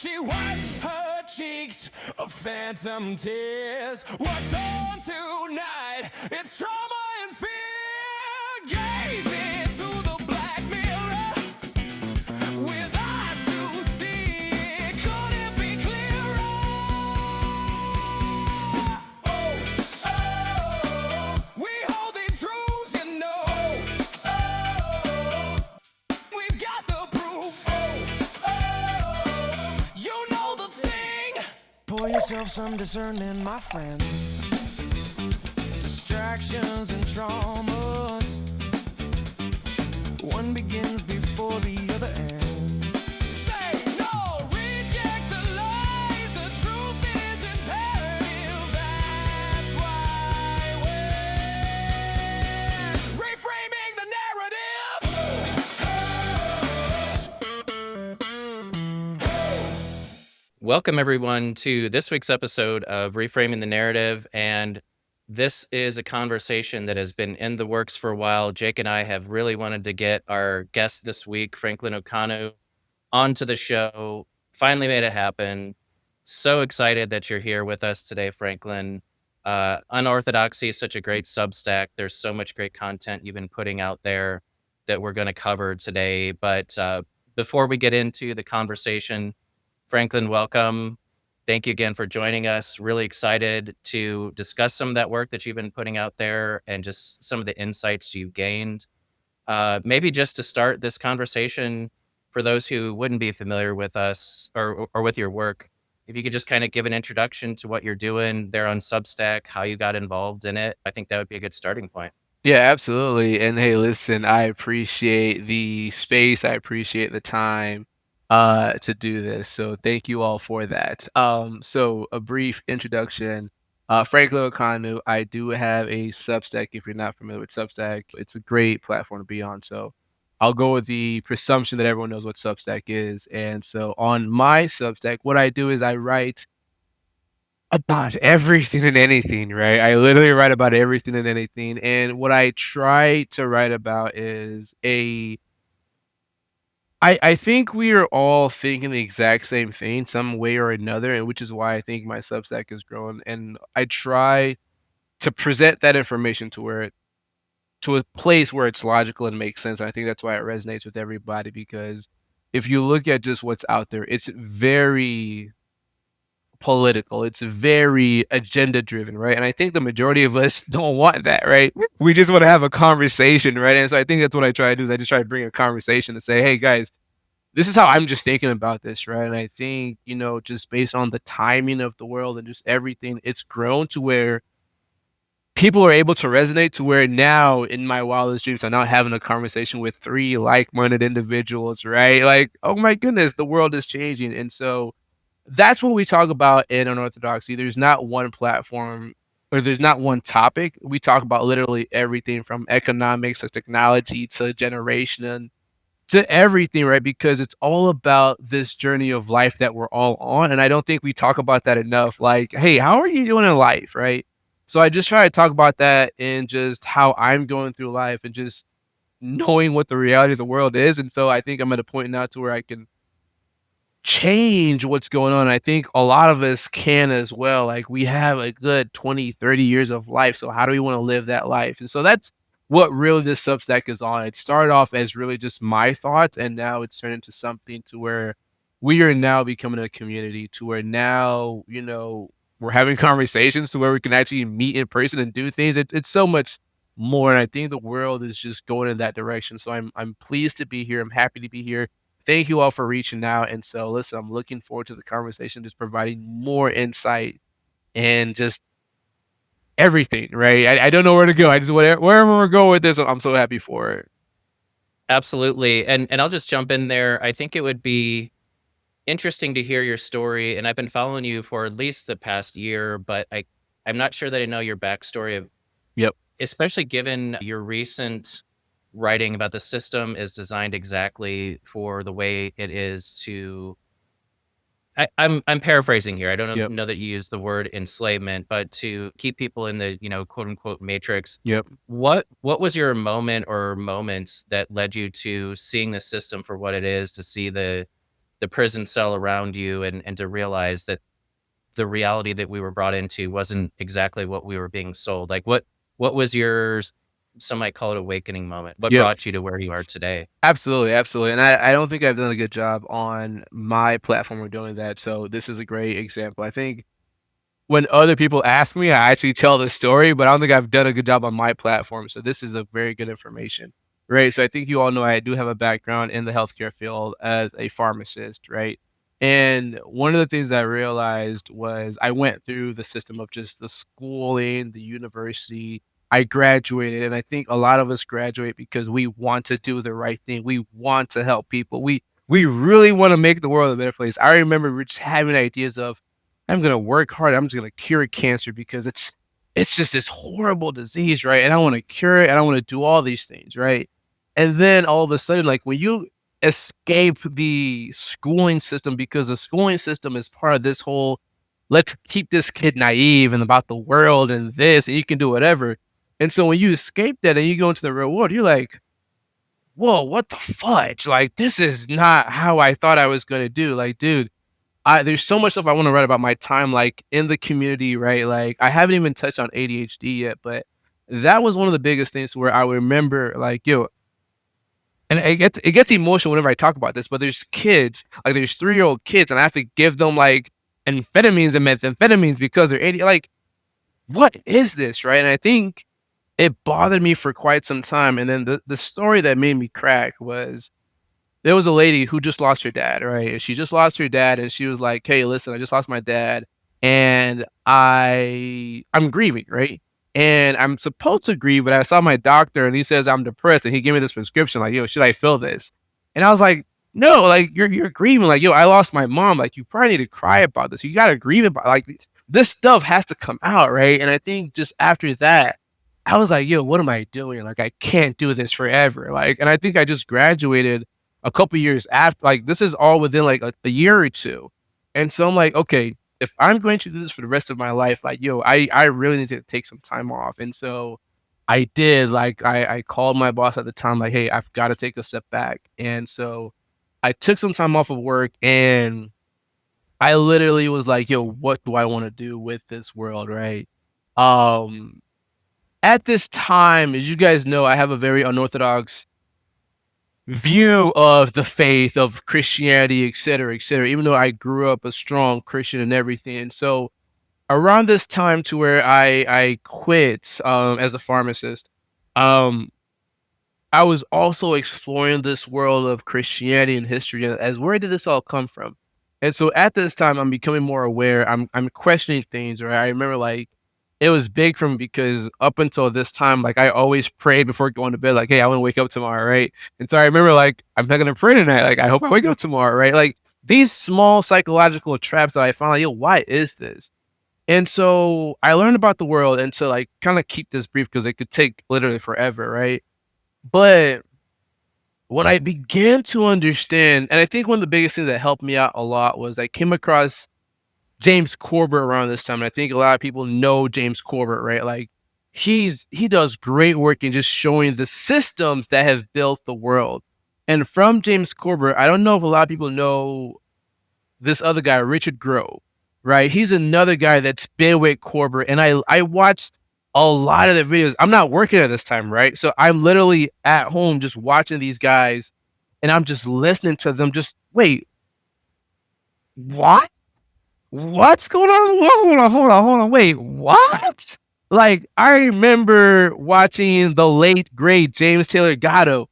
She wipes her cheeks of phantom tears. What's on tonight? It's trauma and fear. Gaze into the black mirror with eyes to see. Could it be clearer? We hold these truths, you know. We've got the proof. You know the thing. Pour yourself some discernment, my friend. Distractions and traumas. One begins before the other ends. Say no, reject the lies. The truth is imperative. That's why we're reframing the narrative. Welcome, everyone, to this week's episode of Reframing the Narrative. And this is a conversation that has been in the works for a while. Jake and I have really wanted to get our guest this week, Franklin Okanu, onto the show. Finally made it happen. So excited that you're here with us today, Franklin. Unorthodoxy is such a great Substack. There's so much great content you've been putting out there that we're going to cover today. But before we get into the conversation, Franklin, welcome. Thank you again for joining us. Really excited to discuss some of that work that you've been putting out there and just some of the insights you've gained. Maybe just to start this conversation, for those who wouldn't be familiar with us or with your work, if you could just kind of give an introduction to what you're doing there on Substack, how you got involved in it, I think that would be a good starting point. Yeah, absolutely. And hey, listen, I appreciate the space. I appreciate the time to do this. So thank you all for that. So a brief introduction. Franklin Okanu, I do have a Substack. If you're not familiar with Substack, it's a great platform to be on. So I'll go with the presumption that everyone knows what Substack is. And so on my Substack, what I do is I write about everything and anything, right? I literally write about everything and anything. And what I try to write about is I think we are all thinking the exact same thing some way or another, and which is why I think my Substack is growing. And I try to present that information to a place where it's logical and makes sense. And I think that's why it resonates with everybody, because if you look at just what's out there, it's very political. It's very agenda driven, right? And I think the majority of us don't want that, right? We just want to have a conversation, right? And so I think that's what I try to do is I just try to bring a conversation to say, hey guys, this is how I'm just thinking about this, right? And I think, just based on the timing of the world and just everything, it's grown to where people are able to resonate to where now in my wildest dreams, I'm now having a conversation with 3 like-minded individuals, right? Like, oh my goodness, the world is changing. And so that's what we talk about in Unorthodoxy. There's not one platform or there's not one topic. We talk about literally everything from economics to technology to generation to everything, right? Because it's all about this journey of life that we're all on. And I don't think we talk about that enough. Like, hey, how are you doing in life, right? So I just try to talk about that and just how I'm going through life and just knowing what the reality of the world is. And so I think I'm at a point now to where I can change what's going on. I think a lot of us can as well. Like we have a good 20, 30 years of life. So how do we want to live that life? And so that's what really this Substack is on. It started off as really just my thoughts, and now it's turned into something to where we are now becoming a community to where now, we're having conversations to where we can actually meet in person and do things. It's so much more. And I think the world is just going in that direction. So I'm pleased to be here. I'm happy to be here. Thank you all for reaching out. And so, listen, I'm looking forward to the conversation, just providing more insight and just everything, right? I don't know where to go. I just, wherever we're going with this, I'm so happy for it. Absolutely. And I'll just jump in there. I think it would be interesting to hear your story. And I've been following you for at least the past year, but I'm not sure that I know your backstory of, Yep. especially given your recent writing about the system is designed exactly for the way it is to. I'm paraphrasing here. I don't Yep. know that you use the word enslavement, but to keep people in the quote unquote matrix. Yep. What was your moment or moments that led you to seeing the system for what it is, to see the the prison cell around you, and to realize that the reality that we were brought into wasn't exactly what we were being sold? Like, what was your, some might call it awakening moment? What Yep. brought you to where you are today? Absolutely, absolutely. And I don't think I've done a good job on my platform of doing that. So this is a great example. I think when other people ask me, I actually tell the story, but I don't think I've done a good job on my platform. So this is a very good information, right? So I think you all know I do have a background in the healthcare field as a pharmacist, right? And one of the things I realized was I went through the system of just the schooling, the university. I graduated, and I think a lot of us graduate because we want to do the right thing. We want to help people. We really want to make the world a better place. I remember just having ideas of, I'm gonna work hard. I'm just gonna cure cancer because it's just this horrible disease, right? And I want to cure it, and I want to do all these things, right? And then all of a sudden, like when you escape the schooling system, because the schooling system is part of this whole, let's keep this kid naive and about the world and this, and you can do whatever. And so when you escape that and you go into the real world, you're like, whoa, what the fudge? Like, this is not how I thought I was gonna do. Like, dude, there's so much stuff I want to write about my time, like in the community, right? Like I haven't even touched on ADHD yet, but that was one of the biggest things where I remember, like, yo, and it gets emotional whenever I talk about this. But there's kids, like there's 3-year-old kids, and I have to give them like amphetamines and methamphetamines because they're ADHD. Like, what is this, right? And I think it bothered me for quite some time. And then the story that made me crack was there was a lady who just lost her dad, right? And she just lost her dad, and she was like, "Hey, listen, I just lost my dad, and I'm grieving, right? And I'm supposed to grieve, but I saw my doctor, and he says I'm depressed, and he gave me this prescription, like, yo, should I fill this?" And I was like, "No, like you're grieving, like, yo, I lost my mom, like you probably need to cry about this. You gotta grieve about, like, this stuff has to come out, right?" And I think just after that, I was like, "Yo, what am I doing? Like, I can't do this forever." Like, and I think I just graduated a couple years after, like this is all within like a year or two. And so I'm like, okay, if I'm going to do this for the rest of my life, like, yo, I really need to take some time off. And so I did, like, I called my boss at the time, like, hey, I've got to take a step back. And so I took some time off of work, and I literally was like, yo, what do I want to do with this world, right? Um, at this time, as you guys know, I have a very unorthodox view of the faith of Christianity, et cetera, even though I grew up a strong Christian and everything. And so around this time to where I quit as a pharmacist, um, I was also exploring this world of Christianity and history as where did this all come from? And so at this time, I'm becoming more aware. I'm questioning things. Right, I remember like it was big for me because up until this time, like I always prayed before going to bed, like, "Hey, I want to wake up tomorrow," right? And so I remember like I'm not gonna pray tonight. Like I hope I wake up tomorrow, right? Like these small psychological traps that I found, like, yo, why is this? And so I learned about the world, and to like kind of keep this brief because it could take literally forever, right? But when I began to understand, and I think one of the biggest things that helped me out a lot was I came across James Corbett around this time. And I think a lot of people know James Corbett, right? Like he does great work in just showing the systems that have built the world. And from James Corbett, I don't know if a lot of people know this other guy, Richard Grove, right? He's another guy that's been with Corbett, and I watched a lot of the videos. I'm not working at this time, right? So I'm literally at home just watching these guys, and I'm just listening to them. Just wait, what? What's going on? Hold on. Wait, what? Like I remember watching the late great James Taylor Gatto.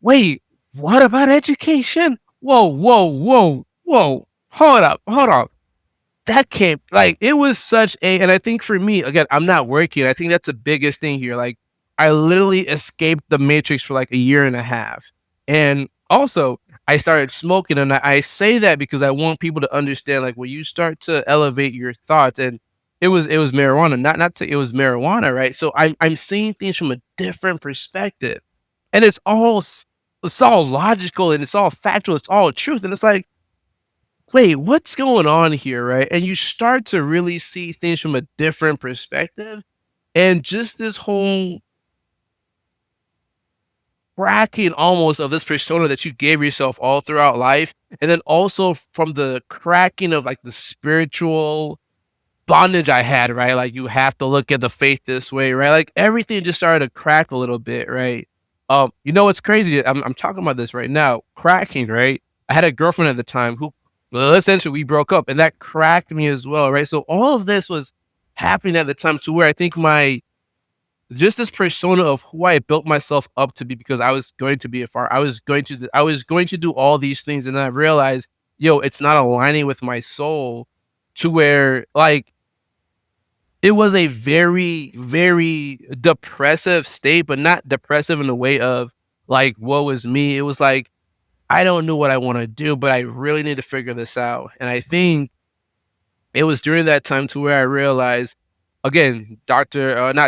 Wait, what about education? Whoa. Hold up. That can't, like, it was such a, and I think for me, again, I'm not working. I think that's the biggest thing here. Like, I literally escaped the matrix for like a year and a half. And also, I started smoking, and I say that because I want people to understand, like, when you start to elevate your thoughts, and it was marijuana, not to, it was marijuana, right? So I'm seeing things from a different perspective, and it's all logical, and it's all factual, it's all truth, and it's like, wait, what's going on here, right? And you start to really see things from a different perspective. And just this whole cracking almost of this persona that you gave yourself all throughout life, and then also from the cracking of, like, the spiritual bondage I had, right? Like, you have to look at the faith this way, right? Like, everything just started to crack a little bit, right? You know what's crazy? I'm talking about this right now, cracking, right? I had a girlfriend at the time who, well, essentially, we broke up, and that cracked me as well, right? So all of this was happening at the time to where I think my just this persona of who I built myself up to be because I was going to be a far I was going to do all these things, and then I realized, yo, it's not aligning with my soul to where, like, it was a very, very depressive state, but not depressive in the way of, like, woe is me. It was like, I don't know what I wanna do, but I really need to figure this out, and I think it was during that time to where I realized, again, not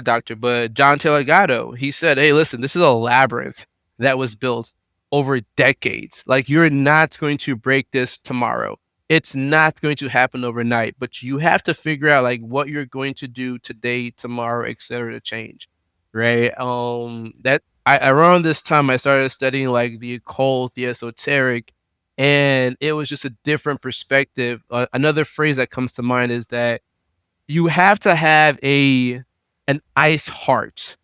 doctor, but John Taylor Gatto, he said, "Hey, listen, this is a labyrinth that was built over decades. Like, you're not going to break this tomorrow. It's not going to happen overnight, but you have to figure out, like, what you're going to do today, tomorrow, etc. to change." Right? Around this time I started studying, like, the occult, the esoteric, and it was just a different perspective. Another phrase that comes to mind is that you have to have an ice heart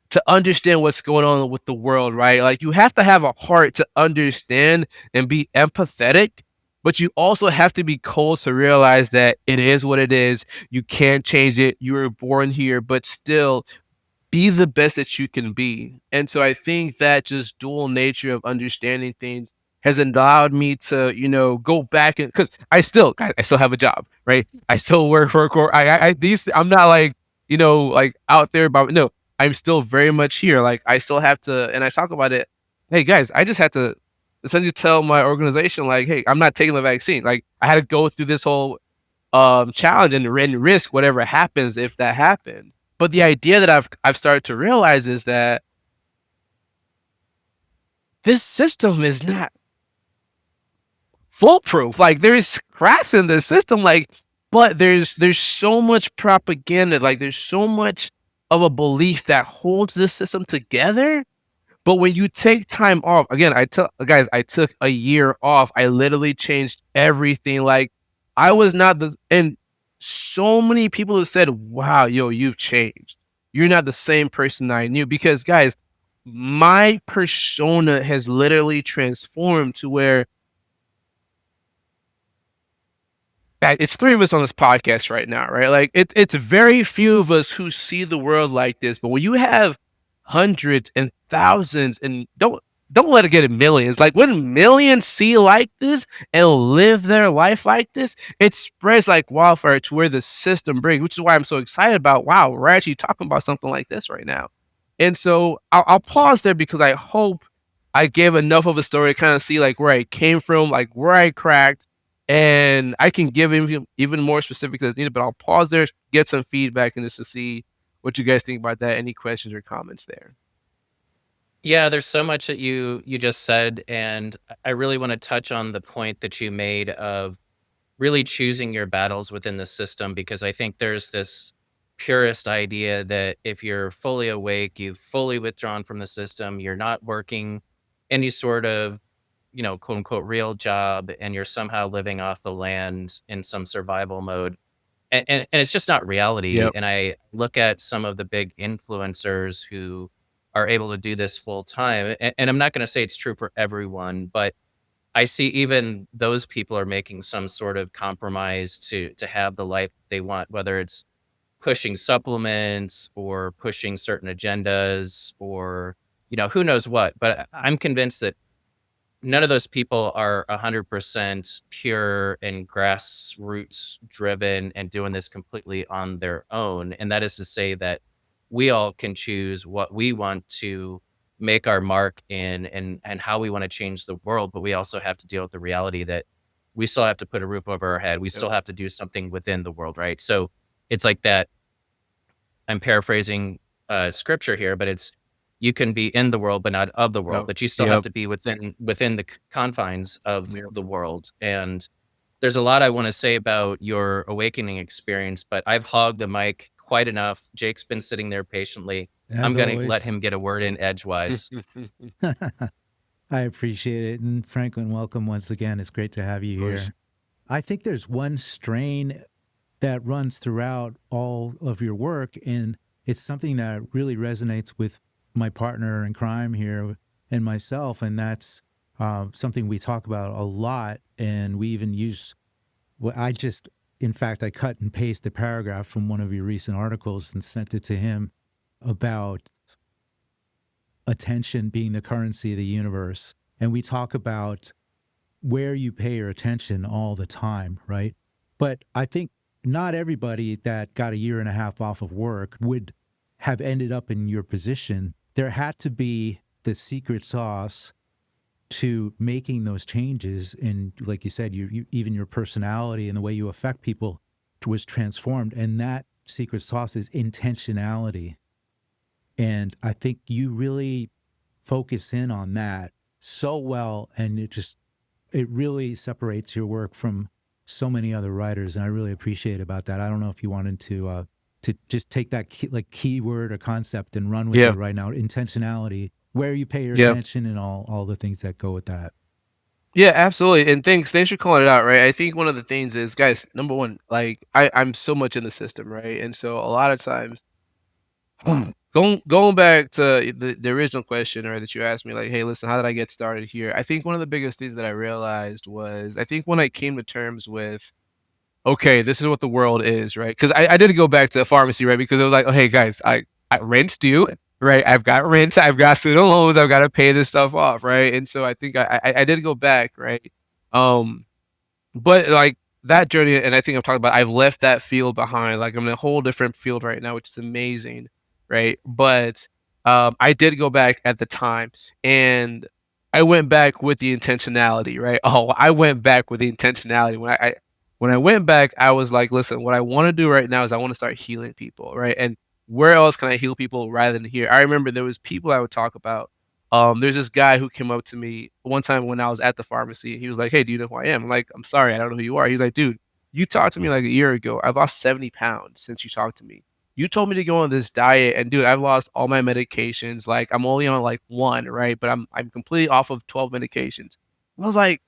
to understand what's going on with the world, right? Like, you have to have a heart to understand and be empathetic, but you also have to be cold to realize that it is what it is. You can't change it. You were born here, but still be the best that you can be. And so I think that just dual nature of understanding things has allowed me to, go back and because I still have a job, right? I still work for a corp. I'm not like, like out there, but no, I'm still very much here. Like, I still have to, and I talk about it. Hey guys, I just had to essentially tell my organization, like, hey, I'm not taking the vaccine. Like, I had to go through this whole challenge and risk whatever happens if that happened. But the idea that I've started to realize is that this system is not foolproof. Like, there's cracks in the system, like, but there's so much propaganda, like, there's so much of a belief that holds this system together. But when you take time off, again, I took a year off. I literally changed everything. Like, I was not the, and so many people have said, wow, yo, you've changed. You're not the same person I knew. Because, guys, my persona has literally transformed to where it's three of us on this podcast right now, right? Like, it's very few of us who see the world like this. But when you have hundreds and thousands, and don't let it get in millions. Like, when millions see like this and live their life like this, it spreads like wildfire to where the system breaks. Which is why I'm so excited about. Wow, we're actually talking about something like this right now. And so I'll pause there because I hope I gave enough of a story to kind of see, like, where I came from, like, where I cracked, and I can give even more specifics as needed, but I'll pause there, get some feedback, and just to see what you guys think about that. Any questions or comments there? Yeah, there's so much that you just said, and I really want to touch on the point that you made of really choosing your battles within the system, because I think there's this purist idea that if you're fully awake, you've fully withdrawn from the system, you're not working any sort of, quote unquote real job, and you're somehow living off the land in some survival mode. And it's just not reality. Yep. And I look at some of the big influencers who are able to do this full time. And I'm not going to say it's true for everyone, but I see even those people are making some sort of compromise to have the life they want, whether it's pushing supplements or pushing certain agendas or, who knows what. But I'm convinced that none of those people are 100% pure and grassroots driven and doing this completely on their own. And that is to say that we all can choose what we want to make our mark in and how we want to change the world. But we also have to deal with the reality that we still have to put a roof over our head. We Yep. still have to do something within the world, right? So it's like that. I'm paraphrasing scripture here, but it's you can be in the world but not of the world, Yep. but you still have Yep. to be within the confines of Yep. the world. And there's a lot I want to say about your awakening experience, but I've hogged the mic quite enough. Jake's been sitting there patiently. I'm As gonna let always, him get a word in edgewise. I appreciate it. And Franklin, welcome once again. It's great to have you here. I think there's one strain that runs throughout all of your work, and it's something that really resonates with my partner in crime here and myself, and that's something we talk about a lot, and we even use. Well, in fact, I cut and pasted a paragraph from one of your recent articles and sent it to him about attention being the currency of the universe, and we talk about where you pay your attention all the time, right? But I think not everybody that got a year and a half off of work would have ended up in your position. There had to be the secret sauce to making those changes. And like you said, even your personality and the way you affect people was transformed. And that secret sauce is intentionality. And I think you really focus in on that so well. And it really separates your work from so many other writers, and I really appreciate about that. I don't know if you wanted to just take that keyword or concept and run with Yeah. it right now. Intentionality, where you pay your Yeah. attention, and all the things that go with that. Yeah, absolutely. And thanks for calling it out, right? I think one of the things is, guys, number one, like I'm so much in the system, right? And so a lot of times going back to the original question, or that you asked me, like, hey, listen, how did I get started here? I think one of the biggest things that I realized was, I think when I came to terms with, okay, this is what the world is, right? Because I did go back to a pharmacy, right? Because it was like, oh, hey guys, I rent's due, right? I've got rent, I've got student loans, I've got to pay this stuff off, right? And so I think I did go back, right? Um, but, like, that journey, and I think I've talked about, I've left that field behind, like, I'm in a whole different field right now, which is amazing, right? But, I did go back at the time, and I went back with the intentionality, right? Oh, I went back with the intentionality. When I went back, I was like, "Listen, what I wanna do right now is I wanna start healing people," right? And where else can I heal people rather than here? I remember there was people I would talk about. There's this guy who came up to me one time when I was at the pharmacy. He was like, "Hey, do you know who I am?" I'm like, "I'm sorry, I don't know who you are." He's like, "Dude, you talked to me like a year ago. I've lost 70 pounds since you talked to me. You told me to go on this diet, and dude, I've lost all my medications. Like, I'm only on like one, right? But I'm completely off of 12 medications." I was like,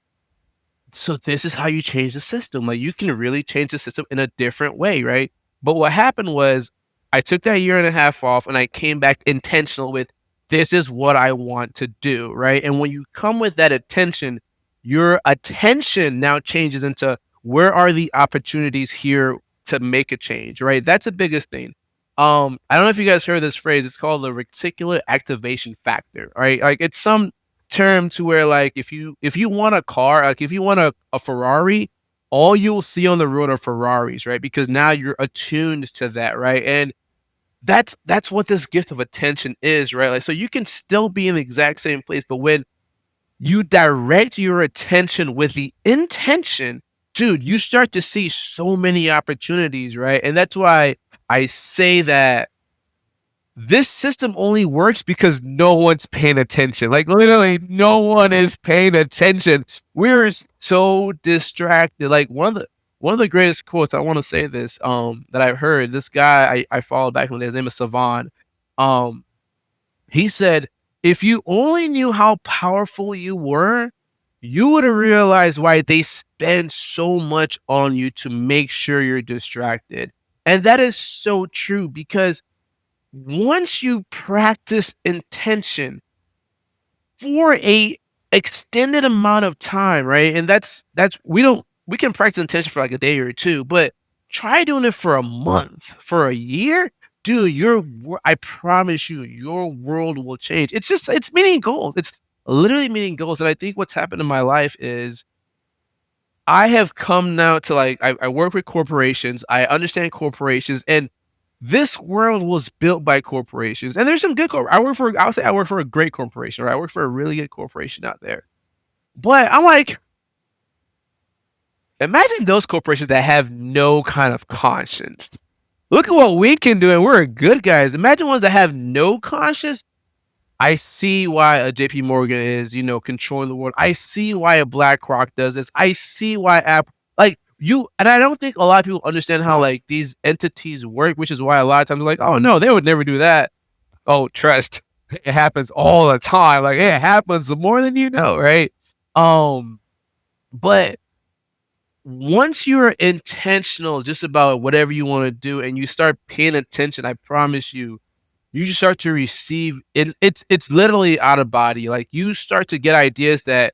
so this is how you change the system. Like, you can really change the system in a different way, right? But what happened was, I took that year and a half off, and I came back intentional with, this is what I want to do, right? And when you come with that attention, your attention now changes into, where are the opportunities here to make a change, right? That's the biggest thing. I don't know if you guys heard this phrase. It's called the reticular activation factor, right? Like, it's some term to where, like, if you want a car, like if you want a Ferrari, all you'll see on the road are Ferraris, right? Because now you're attuned to that, right? And that's what this gift of attention is, right? Like, so you can still be in the exact same place, but when you direct your attention with the intention, dude, you start to see so many opportunities, right? And that's why I say that this system only works because no one's paying attention. Like, literally, no one is paying attention. We're so distracted. Like, one of the greatest quotes, I want to say this, that I've heard. This guy I followed back in the day, his name is Savan. Um, he said, if you only knew how powerful you were, you would have realized why they spend so much on you to make sure you're distracted. And that is so true, because once you practice intention for a extended amount of time, right? And that's we can practice intention for like a day or two, but try doing it for a month, for a year, dude. I promise you, your world will change. It's meeting goals. It's literally meeting goals. And I think what's happened in my life is, I have come now to, like, I work with corporations. I understand corporations, and this world was built by corporations. And there's some good I would say I work for a great corporation, right? I work for a really good corporation out there. But I'm like, imagine those corporations that have no kind of conscience. Look at what we can do, and we're good guys. Imagine ones that have no conscience. I see why a JP Morgan is, controlling the world. I see why a BlackRock does this. I see why Apple, like, and I don't think a lot of people understand how, like, these entities work, which is why a lot of times they're like, oh no, they would never do that. Oh, trust. It happens all the time. Like it happens more than you know, right? But once you're intentional just about whatever you want to do and you start paying attention, I promise you, you just start to receive it. It's literally out of body. Like you start to get ideas that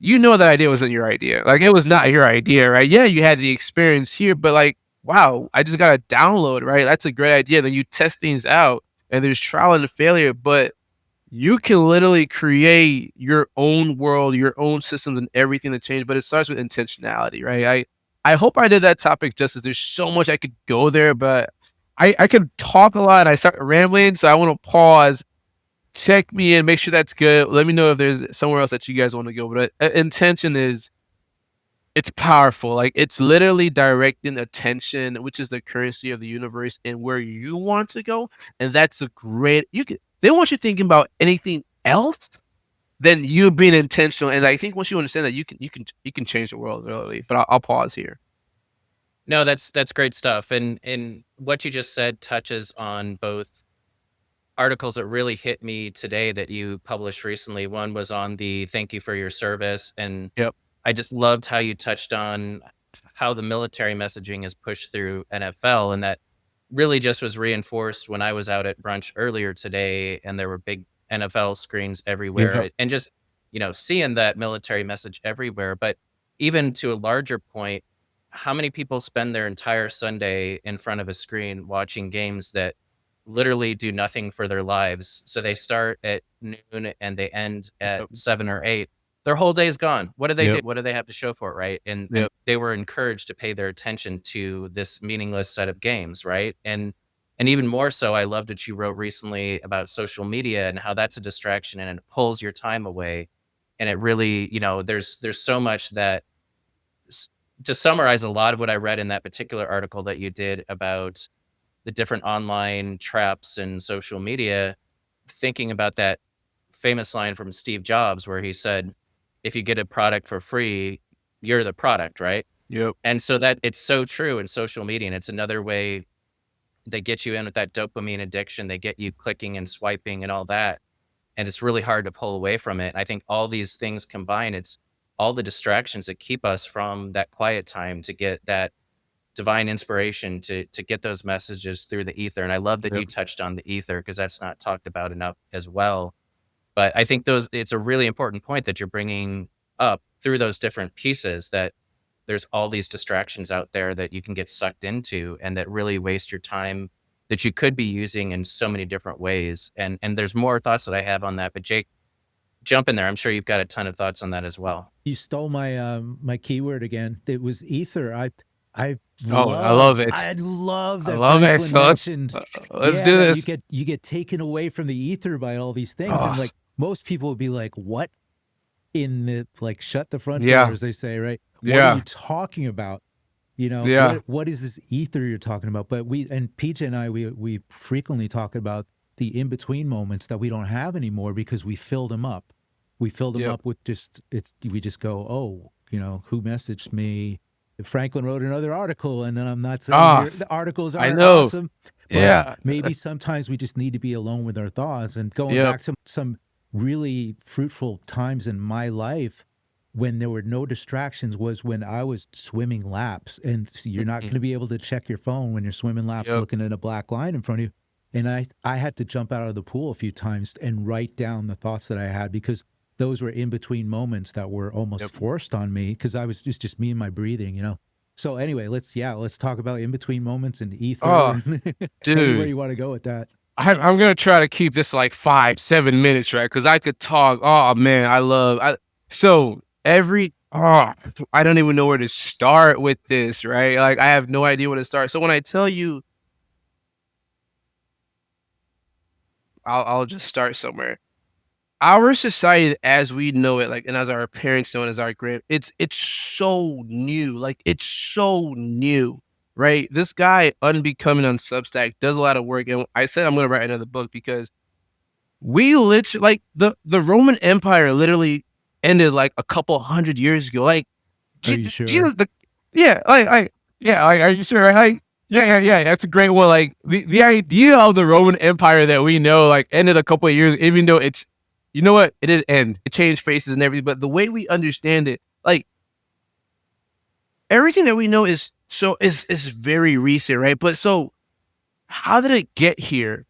that idea wasn't your idea. Like it was not your idea, right? Yeah, you had the experience here, but like, wow, I just got a download, right? That's a great idea. Then you test things out and there's trial and failure, but you can literally create your own world, your own systems and everything to change, but it starts with intentionality, right? I hope I did that topic justice. There's so much I could go there, but I could talk a lot and I start rambling, so I want to pause, check me in, make sure that's good. Let me know if there's somewhere else that you guys want to go. But intention it's powerful. Like it's literally directing attention, which is the currency of the universe, and where you want to go. And that's a great. They want you thinking about anything else than you being intentional. And I think once you understand that, you can change the world really. But I'll pause here. No, that's great stuff. And what you just said touches on both articles that really hit me today that you published recently. One was on the thank you for your service. And Yep. I just loved how you touched on how the military messaging is pushed through NFL. And that really just was reinforced when I was out at brunch earlier today and there were big NFL screens everywhere. Yep. And just, seeing that military message everywhere. But even to a larger point, how many people spend their entire Sunday in front of a screen watching games that literally do nothing for their lives? So they start at noon and they end at Yep. 7 or 8. Their whole day's gone. What do they do? Yep. What do they have to show for it, right? And Yep. they were encouraged to pay their attention to this meaningless set of games, right? And even more so, I loved what you wrote recently about social media and how that's a distraction and it pulls your time away. And it really, there's so much that to summarize a lot of what I read in that particular article that you did about the different online traps and social media, thinking about that famous line from Steve Jobs where he said, if you get a product for free, you're the product, right? Yep. And so that it's so true in social media. And it's another way they get you in with that dopamine addiction. They get you clicking and swiping and all that. And it's really hard to pull away from it. I think all these things combined, it's all the distractions that keep us from that quiet time to get that divine inspiration to get those messages through the ether. And I love that you Yep. touched on the ether because that's not talked about enough as well. But I think it's a really important point that you're bringing up through those different pieces, that there's all these distractions out there that you can get sucked into and that really waste your time that you could be using in so many different ways. And there's more thoughts that I have on that, but Jake, jump in there. I'm sure you've got a ton of thoughts on that as well. You stole my my keyword again. It was ether. I I love it. I love I that love it. Franklin So mentioned. let's Yeah, do that this. you get taken away from the ether by all these things, and Oh, like most people would be like, "What in the like shut the front yeah. door," as they say, right? What are Yeah. you talking about? Yeah. What is this ether you're talking about? But PJ and I we frequently talk about the in between moments that we don't have anymore because we fill them up. We fill them Yep. up with we just go, oh, who messaged me? Franklin wrote another article, and then I'm not saying Ah, the articles I aren't know. awesome, but Yeah. maybe sometimes we just need to be alone with our thoughts. And going Yep. back to some really fruitful times in my life when there were no distractions was when I was swimming laps, and you're not going to be able to check your phone when you're swimming laps Yep. looking at a black line in front of you. And I had to jump out of the pool a few times and write down the thoughts that I had because those were in between moments that were almost Yep. forced on me because I was just me and my breathing. So anyway, let's talk about in between moments and ether Oh, and anywhere dude. you want to go with that. I'm gonna try to keep this like 5-7 minutes, right? Because I could talk. Oh man, so I don't even know where to start with this, right? Like I have no idea where to start. So when I tell you, I'll just start somewhere. Our society as we know it, like, and as our parents know it, as our it's so new. Like it's so new, right? This guy Unbecoming on Substack does a lot of work, and I said I'm gonna write another book because we literally like the Roman Empire literally ended like a couple hundred years ago. Like, Are you sure? yeah, like, are you sure? Like, Yeah. That's a great one. Like the idea of the Roman Empire that we know, like, ended a couple of years, even though it's, you know what, it did end. It changed faces and everything, but the way we understand it, like, everything that we know is very recent, right? But so how did it get here?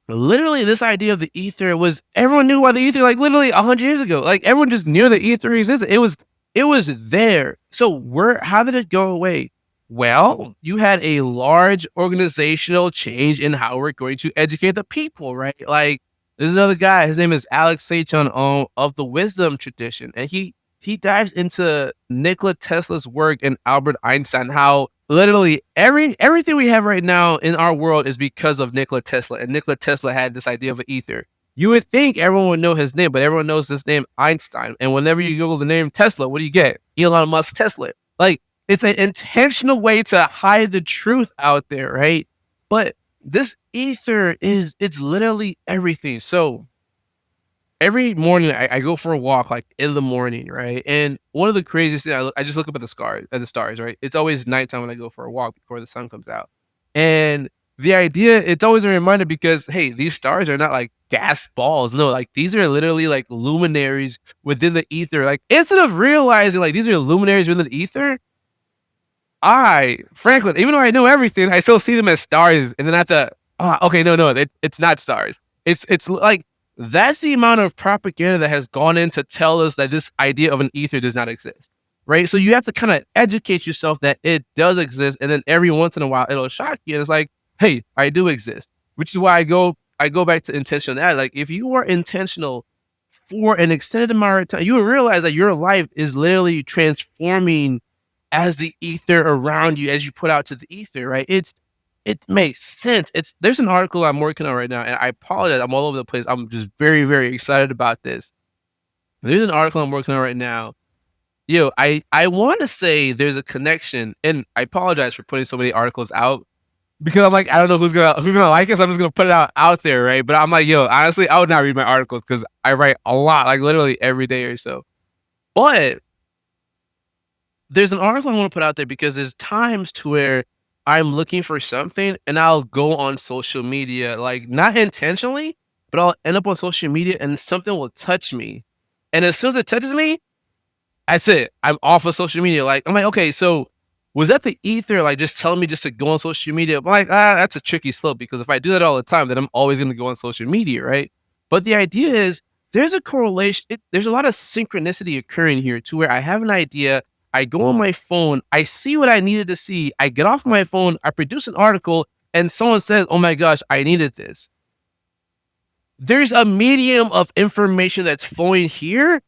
Literally, this idea of the ether was, everyone knew about the ether like literally 100 years ago. Like, everyone just knew the ether existed. It was there. So how did it go away? Well, you had a large organizational change in how we're going to educate the people, right? Like, there's another guy, his name is Alex Sachon, of the wisdom tradition, and he dives into Nikola Tesla's work and Albert Einstein, how literally everything we have right now in our world is because of Nikola Tesla. And Nikola Tesla had this idea of an ether. You would think everyone would know his name, but everyone knows this name, Einstein. And whenever you Google the name Tesla, what do you get? Elon Musk Tesla. Like, it's an intentional way to hide the truth out there, right? But this ether it's literally everything. So every morning I go for a walk, like, in the morning, right? And one of the craziest things, I just look up at the stars, right? It's always nighttime when I go for a walk before the sun comes out. And the idea, it's always a reminder, because, hey, these stars are not like gas balls. No, like, these are literally like luminaries within the ether. Like, instead of realizing like these are luminaries within the ether, Franklin, even though I know everything, I still see them as stars. And then I have to, okay, no, it's not stars. It's like, that's the amount of propaganda that has gone in to tell us that this idea of an ether does not exist, right? So you have to kind of educate yourself that it does exist, and then every once in a while it'll shock you, and it's like, hey, I do exist. Which is why I go back to intentionality. Like, if you are intentional for an extended amount of time, you will realize that your life is literally transforming as the ether around you, as you put out to the ether, right? It makes sense. There's an article I'm working on right now, and I apologize, I'm all over the place. I'm just very, very excited about this. There's an article I'm working on right now. I want to say there's a connection, and I apologize for putting so many articles out, because I'm like, I don't know who's gonna like it, so I'm just gonna put it out there, right? But I'm like, honestly, I would not read my articles because I write a lot, like literally every day or so. But there's an article I want to put out there, because there's times to where I'm looking for something and I'll go on social media, like, not intentionally, but I'll end up on social media and something will touch me. And as soon as it touches me, that's it. I'm off of social media. Like, I'm like, okay, so was that the ether, like, just telling me just to go on social media? I'm like, that's a tricky slope, because if I do that all the time, then I'm always going to go on social media, right? But the idea is, there's a correlation. There's a lot of synchronicity occurring here, to where I have an idea, I go on my phone, I see what I needed to see, I get off my phone, I produce an article, and someone says, oh my gosh, I needed this. There's a medium of information that's flowing here.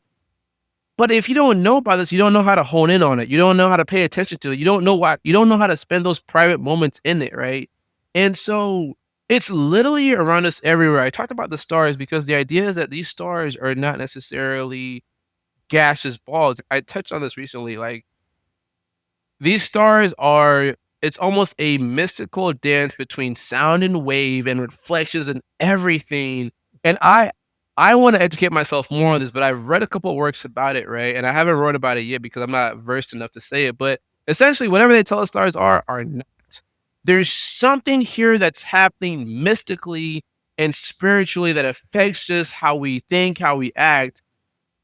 But if you don't know about this, you don't know how to hone in on it. You don't know how to pay attention to it. You don't know how to spend those private moments in it, right? And so it's literally around us everywhere. I talked about the stars because the idea is that these stars are not necessarily gaseous balls. I touched on this recently. Like, these stars are, it's almost a mystical dance between sound and wave and reflections and everything. And I want to educate myself more on this, but I've read a couple of works about it, right? And I haven't wrote about it yet because I'm not versed enough to say it. But essentially, whatever they tell us stars are not. There's something here that's happening mystically and spiritually that affects just how we think, how we act.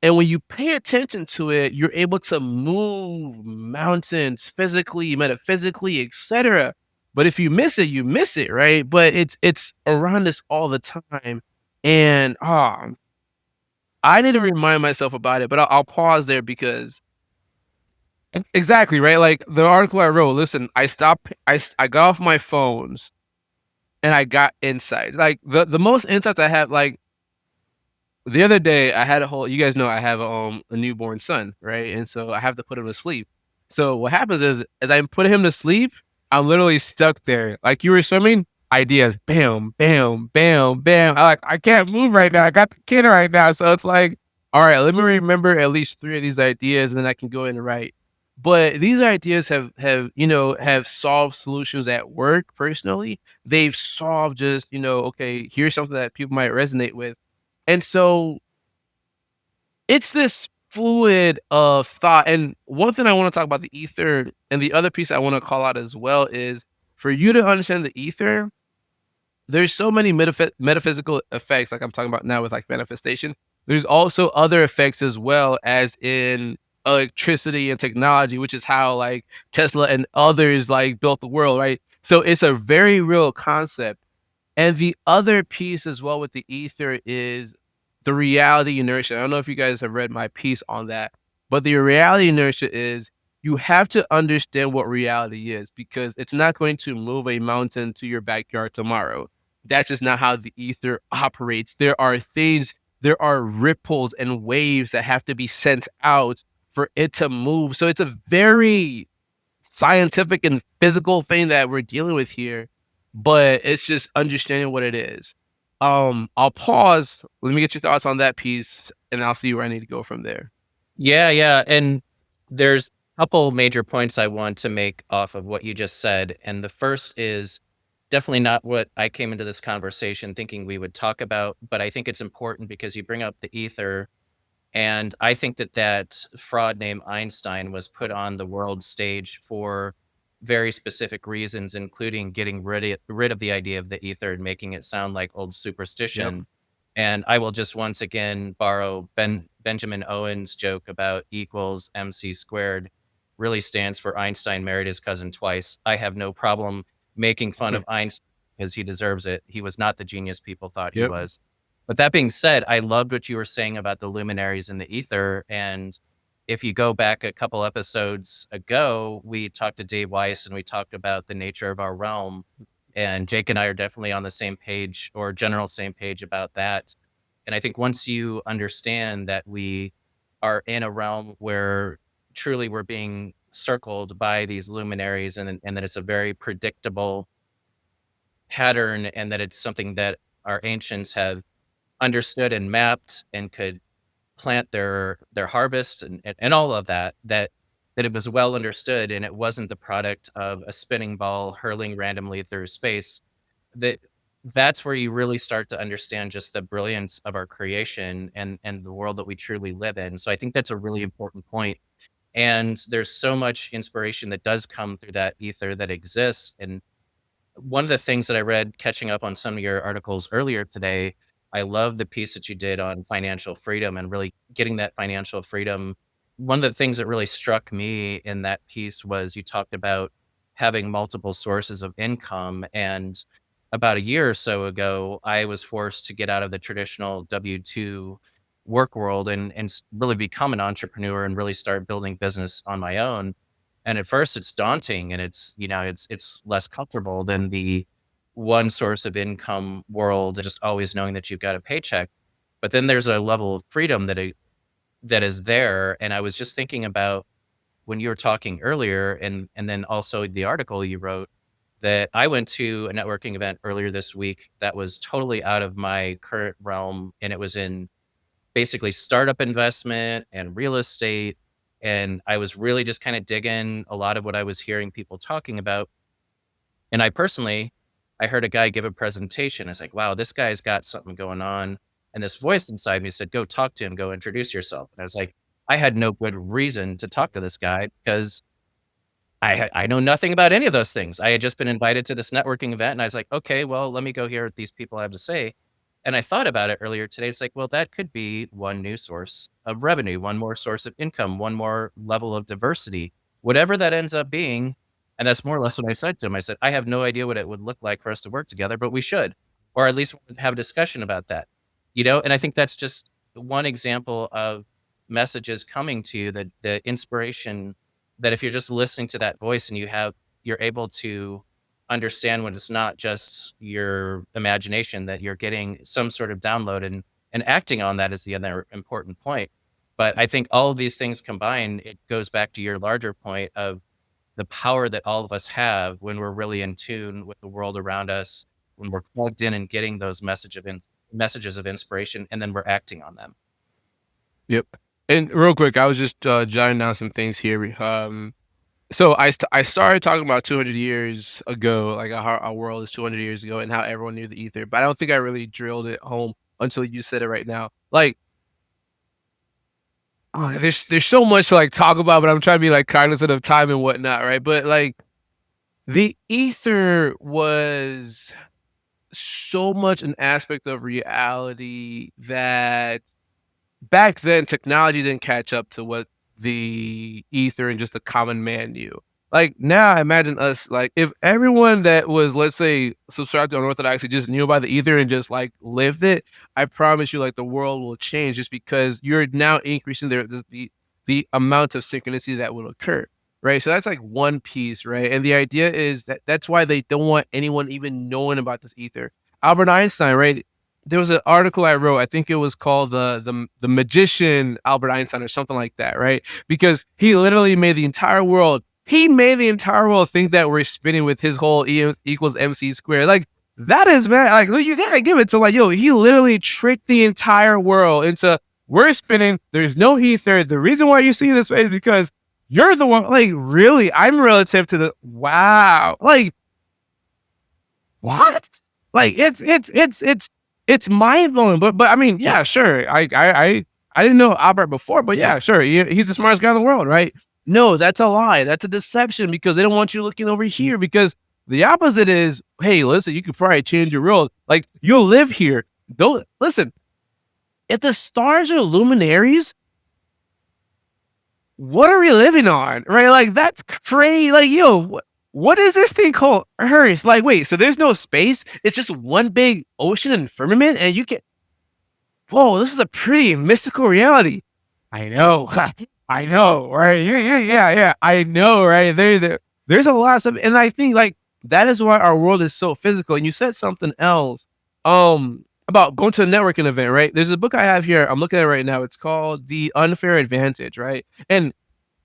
And when you pay attention to it, you're able to move mountains physically, metaphysically, etc. But if you miss it, you miss it, right? But it's around us all the time. And I need to remind myself about it, but I'll pause there, because exactly, right? Like, the article I wrote, listen, I got off my phones and I got insights. Like, the most insights I have, like, the other day I had you guys know I have a newborn son, right? And so I have to put him to sleep. So what happens is, as I'm putting him to sleep, I'm literally stuck there. Like, you were swimming, ideas, bam, bam, bam, bam. I can't move right now. I got the kid right now. So it's like, all right, let me remember at least 3 of these ideas, and then I can go in and write. But these ideas have solved solutions at work personally. They've solved just, okay, here's something that people might resonate with. And so it's this fluid thought. And one thing I want to talk about the ether, and the other piece I want to call out as well, is for you to understand the ether, there's so many metaphysical effects, like I'm talking about now with like manifestation. There's also other effects as well, as in electricity and technology, which is how like Tesla and others like built the world, right? So it's a very real concept. And the other piece as well with the ether is the reality inertia. I don't know if you guys have read my piece on that, but the reality inertia is you have to understand what reality is, because it's not going to move a mountain to your backyard tomorrow. That's just not how the ether operates. There are things, there are ripples and waves that have to be sent out for it to move. So it's a very scientific and physical thing that we're dealing with here, but it's just understanding what it is. I'll pause. Let me get your thoughts on that piece, and I'll see where I need to go from there. Yeah, and there's a couple major points I want to make off of what you just said, and the first is definitely not what I came into this conversation thinking we would talk about, but I think it's important because you bring up the ether, and I think that that fraud named Einstein was put on the world stage for very specific reasons, including getting rid of the idea of the ether and making it sound like old Yep. superstition. And I will just once again borrow Benjamin Owen's joke about equals MC squared really stands for Einstein married his cousin twice. I have no problem making fun of Einstein because he deserves it. He was not the genius people thought he Yep. was. But that being said, I loved what you were saying about the luminaries in the ether. And if you go back a couple episodes ago, we talked to Dave Weiss and we talked about the nature of our realm. And Jake and I are definitely on the same page, or general same page about that. And I think once you understand that we are in a realm where truly we're being circled by these luminaries, and that it's a very predictable pattern, and that it's something that our ancients have understood and mapped and could plant their harvest, and all of that, that it was well understood and it wasn't the product of a spinning ball hurling randomly through space, that that's where you really start to understand just the brilliance of our creation and the world that we truly live in. So I think that's a really important point. And there's so much inspiration that does come through that ether that exists. And one of the things that I read catching up on some of your articles earlier today, I love the piece that you did on financial freedom and really getting that financial freedom. One of the things that really struck me in that piece was you talked about having multiple sources of income. And about a year or so ago, I was forced to get out of the traditional W-2 work world and really become an entrepreneur and really start building business on my own. And at first it's daunting and it's less comfortable than the one source of income world, just always knowing that you've got a paycheck. But then there's a level of freedom that is there. And I was just thinking about when you were talking earlier, and then also the article you wrote, that I went to a networking event earlier this week that was totally out of my current realm, and it was in basically startup investment and real estate. And I was really just kind of digging a lot of what I was hearing people talking about. And I heard a guy give a presentation. I was like, wow, this guy's got something going on. And this voice inside me said, go talk to him, go introduce yourself. And I was like, I had no good reason to talk to this guy because I know nothing about any of those things. I had just been invited to this networking event, and I was like, "Okay, well, let me go hear what these people have to say." And I thought about it earlier today. It's like, well, that could be one new source of revenue, one more source of income, one more level of diversity, whatever that ends up being. And that's more or less what I said to him. I said, I have no idea what it would look like for us to work together, but we should, or at least have a discussion about that. And I think that's just one example of messages coming to you, that the inspiration, that if you're just listening to that voice and you're able to understand when it's not just your imagination, that you're getting some sort of download, and acting on that is the other important point. But I think all of these things combined, it goes back to your larger point of the power that all of us have when we're really in tune with the world around us, when we're plugged in and getting those messages of inspiration, and then we're acting on them. Yep. And real quick, I was just jotting down some things here. So I started talking about 200 years ago, like how our world is 200 years ago, and how everyone knew the ether. But I don't think I really drilled it home until you said it right now. Like, there's so much to like talk about, but I'm trying to be like cognizant of time and whatnot, right? But like, The ether was so much an aspect of reality that back then technology didn't catch up to what the ether and just the common man knew. Like now, imagine us like if everyone that was, let's say, subscribed to unorthodoxy just knew about the ether and just like lived it. I promise you, like the world will change just because you're now increasing the amount of synchronicity that will occur. Right. So that's like one piece, right? And the idea is that that's why they don't want anyone even knowing about this ether. Albert Einstein, right? There was an article I wrote. I think it was called the magician Albert Einstein or something like that, right? Because he literally made the entire world. He made the entire world think that we're spinning with his whole E equals MC squared. Like that is man. Like you gotta give it to like yo. He literally tricked the entire world into we're spinning. There's no ether. The reason why you see this way is because you're the one. Like really, I'm relative to the wow. Like what? Like it's mind blowing. But I mean, yeah, sure. I didn't know Albert before, but yeah, sure. He's the smartest guy in the world, right? No, that's a lie. That's a deception because they don't want you looking over here. Because the opposite is, hey, listen, you could probably change your world. Like you'll live here. Don't listen. If the stars are luminaries, what are we living on? Right? Like that's crazy. Like, yo, what is this thing called Earth? Like, wait, so there's no space? It's just one big ocean and firmament, and you can whoa, this is a pretty mystical reality. I know. I know, right? Yeah. I know, right? There's a lot of stuff. And I think like that is why our world is so physical. And you said something else about going to a networking event, right? There's a book I have here. I'm looking at it right now. It's called The Unfair Advantage, right? And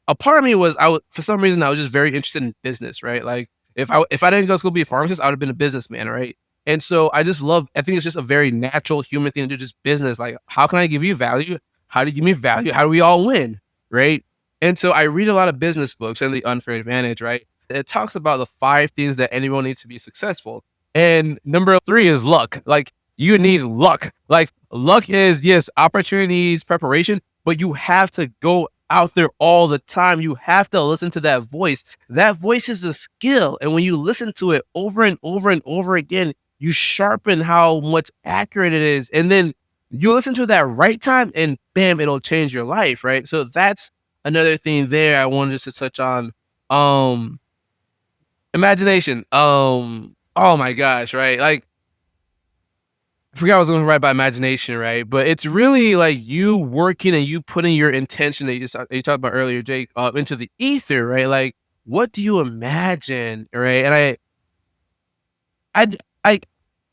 a part of me was for some reason I was just very interested in business, right? Like if I didn't go to school to be a pharmacist, I would have been a businessman, right? And so I just love. I think it's just a very natural human thing to do, just business. Like how can I give you value? How do you give me value? How do we all win, right? And so I read a lot of business books and The Unfair Advantage, right? It talks about the 5 things that anyone needs to be successful, and number 3 is luck. Like you need luck. Like luck is yes, opportunities, preparation, but you have to go out there all the time. You have to listen to that voice. That voice is a skill. And when you listen to it over and over and over again, you sharpen how much accurate it is. And then you listen to that right time and bam, it'll change your life. Right. So that's another thing there I wanted just to touch on. Um imagination. Oh my gosh, right? Like I forgot I was going to write by imagination, right? But it's really like you working and you putting your intention that you talked about earlier, Jake, into the ether, right? Like, what do you imagine, right? And I,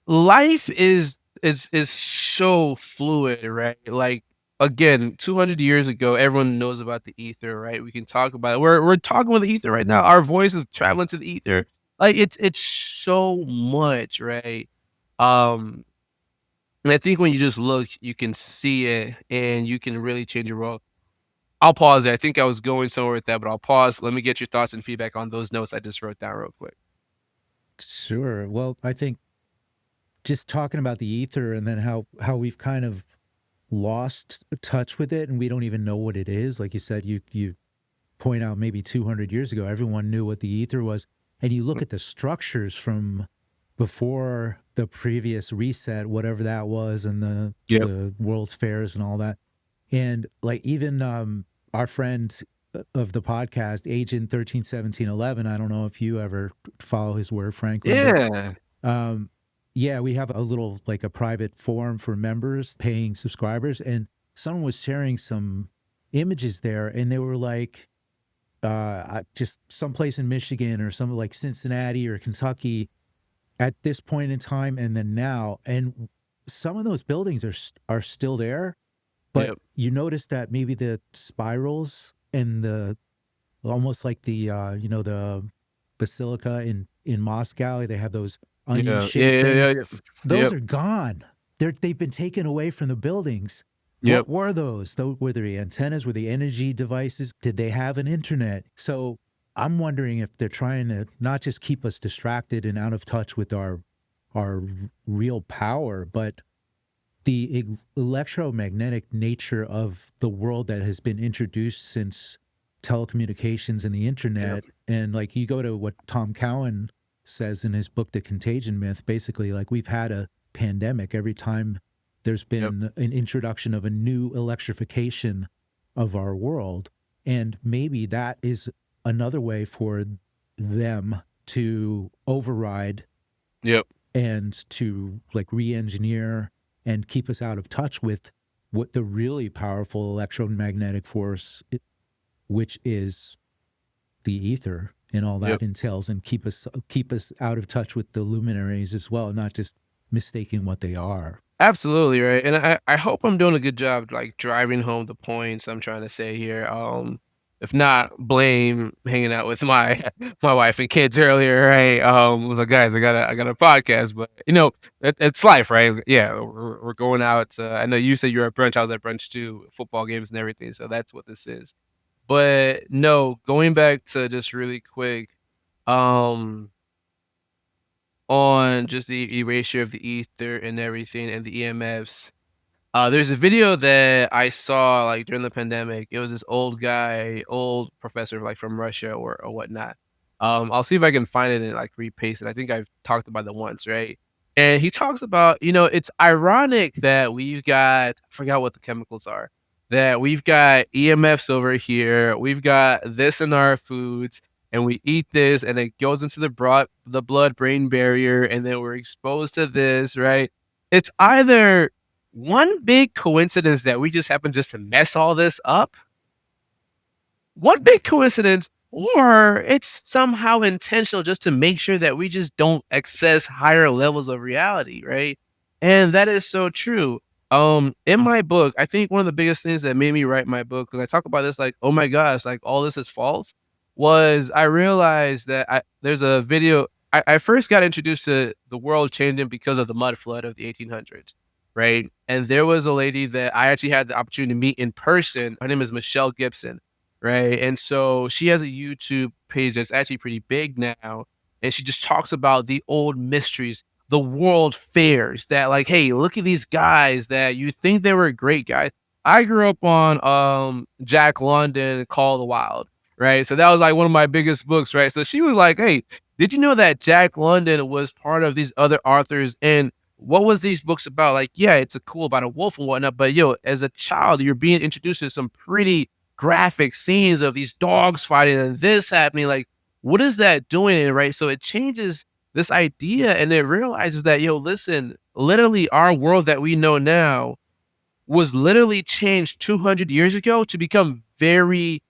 life is so fluid, right? Like, again, 200 years ago, everyone knows about the ether, right? We can talk about it. We're talking with the ether right now. Our voice is traveling to the ether. Like, it's so much, right? Um, and I think when you just look, you can see it and you can really change your world. I'll pause there. I think I was going somewhere with that, but I'll pause. Let me get your thoughts and feedback on those notes I just wrote down real quick. Sure. Well, I think just talking about the ether and then how we've kind of lost touch with it and we don't even know what it is. Like you said, you point out maybe 200 years ago, everyone knew what the ether was. And you look at the structures from before the previous reset, whatever that was, and Yep. the World's Fairs and all that. And like even our friend of the podcast, Agent 131711, I don't know if you ever follow his work, Franklin, Yeah. but yeah, we have a little like a private forum for members, paying subscribers, and someone was sharing some images there, and they were like, just someplace in Michigan or some like Cincinnati or Kentucky at this point in time, and then now, and some of those buildings are still there, but Yep. you notice that maybe the spirals and the almost like the the basilica in Moscow, they have those onion Yeah. Yeah. shaped Yeah. Yeah. things. Yeah. Those Yep. are gone. They've been taken away from the buildings. Yep. What were those? Were they antennas? Were they energy devices? Did they have an internet? So I'm wondering if they're trying to not just keep us distracted and out of touch with our real power, but the electromagnetic nature of the world that has been introduced since telecommunications and the internet. And like you go to what Tom Cowan says in his book, The Contagion Myth, basically like we've had a pandemic every time there's been an introduction of a new electrification of our world. And maybe that is another way for them to override and to like re-engineer and keep us out of touch with what the really powerful electromagnetic force, which is the ether and all that entails, and keep us out of touch with the luminaries as well, not just mistaking what they are. Absolutely, right. And I hope I'm doing a good job like driving home the points I'm trying to say here. If not, blame hanging out with my wife and kids earlier, right? Was like, guys, I got a podcast, but it's life, right? Yeah, we're going out. I know you said you're at brunch. I was at brunch too, football games and everything. So that's what this is. But no, going back to just really quick, on just the erasure of the ether and everything and the EMFs. There's a video that I saw like during the pandemic. It was this old guy, old professor like from Russia or whatnot. I'll see if I can find it and like repaste it. I think I've talked about it once, right? And he talks about, it's ironic that we've got, I forgot what the chemicals are, that we've got EMFs over here, we've got this in our foods, and we eat this, and it goes into the blood-brain barrier, and then we're exposed to this, right? It's either one big coincidence that we just happen just to mess all this up, one big coincidence, or it's somehow intentional just to make sure that we just don't access higher levels of reality, right? And that is so true. In my book, I think one of the biggest things that made me write my book, because I talk about this like, oh my gosh, like all this is false, was I realized that there's a video. I first got introduced to the world changing because of the mud flood of the 1800s, right? And there was a lady that I actually had the opportunity to meet in person. Her name is Michelle Gibson, right? And so she has a YouTube page that's actually pretty big now, and she just talks about the old mysteries, the world fairs that like, hey, look at these guys that you think they were great guys. I grew up on Jack London, Call of the Wild, right? So that was like one of my biggest books, right? So she was like, hey, did you know that Jack London was part of these other authors? And what was these books about? Like, yeah, it's cool about a wolf and whatnot, but as a child, you're being introduced to some pretty graphic scenes of these dogs fighting and this happening. Like, what is that doing? Right? So it changes this idea, and it realizes that, listen, literally our world that we know now was literally changed 200 years ago to become very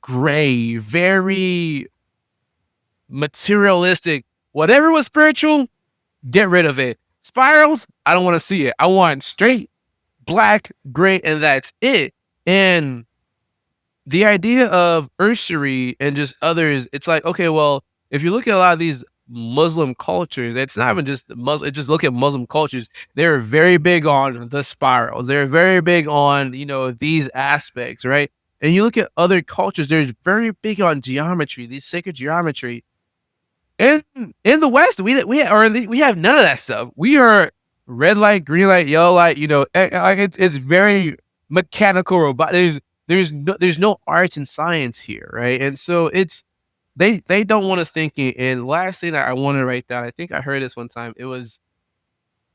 gray, very materialistic. Whatever was spiritual, get rid of it. Spirals, I don't want to see it. I want straight, black, gray, and that's it. And the idea of Ursary and just others, it's like, okay, well, if you look at a lot of these Muslim cultures, it's not even just Muslim, just look at Muslim cultures. They're very big on the spirals. They're very big on, these aspects, right? And you look at other cultures, they're very big on geometry, these sacred geometry. In the West, we have none of that stuff. We are red light, green light, yellow light. It's very mechanical, robot. There's no arts and science here, right? And so they don't want us thinking. And last thing that I want to write down, I think I heard this one time. It was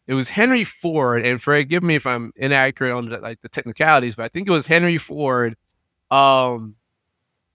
Henry Ford, and forgive me if I'm inaccurate on the technicalities, but I think it was Henry Ford.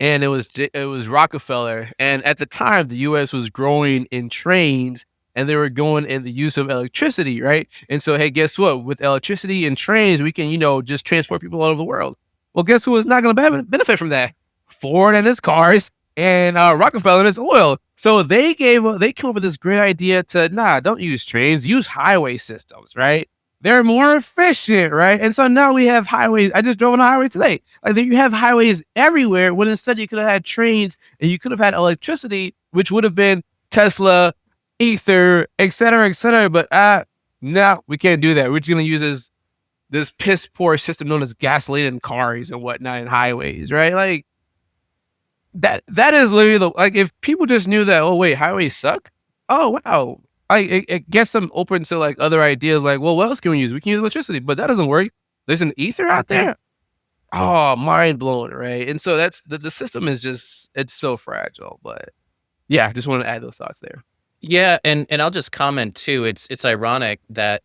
And it was Rockefeller. And at the time, the U.S. was growing in trains, and they were going in the use of electricity, right? And so, hey, guess what? With electricity and trains, we can, just transport people all over the world. Well, guess who is not going to benefit from that? Ford and his cars, and Rockefeller and his oil. So they came up with this great idea to, don't use trains, use highway systems, right? They're more efficient, right? And so now we have highways. I just drove on a highway today. Like, you have highways everywhere, when instead you could have had trains and you could have had electricity, which would have been Tesla, Aether, et cetera, et cetera. But no, we can't do that. We're just going to use this piss poor system known as gasoline in cars and whatnot and highways, right? Like, that is literally if people just knew that, oh wait, highways suck. Oh wow. It gets them open to other ideas, well, what else can we use? We can use electricity, but that doesn't work. There's an ether out there. oh, mind blowing, right? And so that's the system is just, it's so fragile. But yeah, just want to add those thoughts there. Yeah, and I'll just comment too. It's ironic that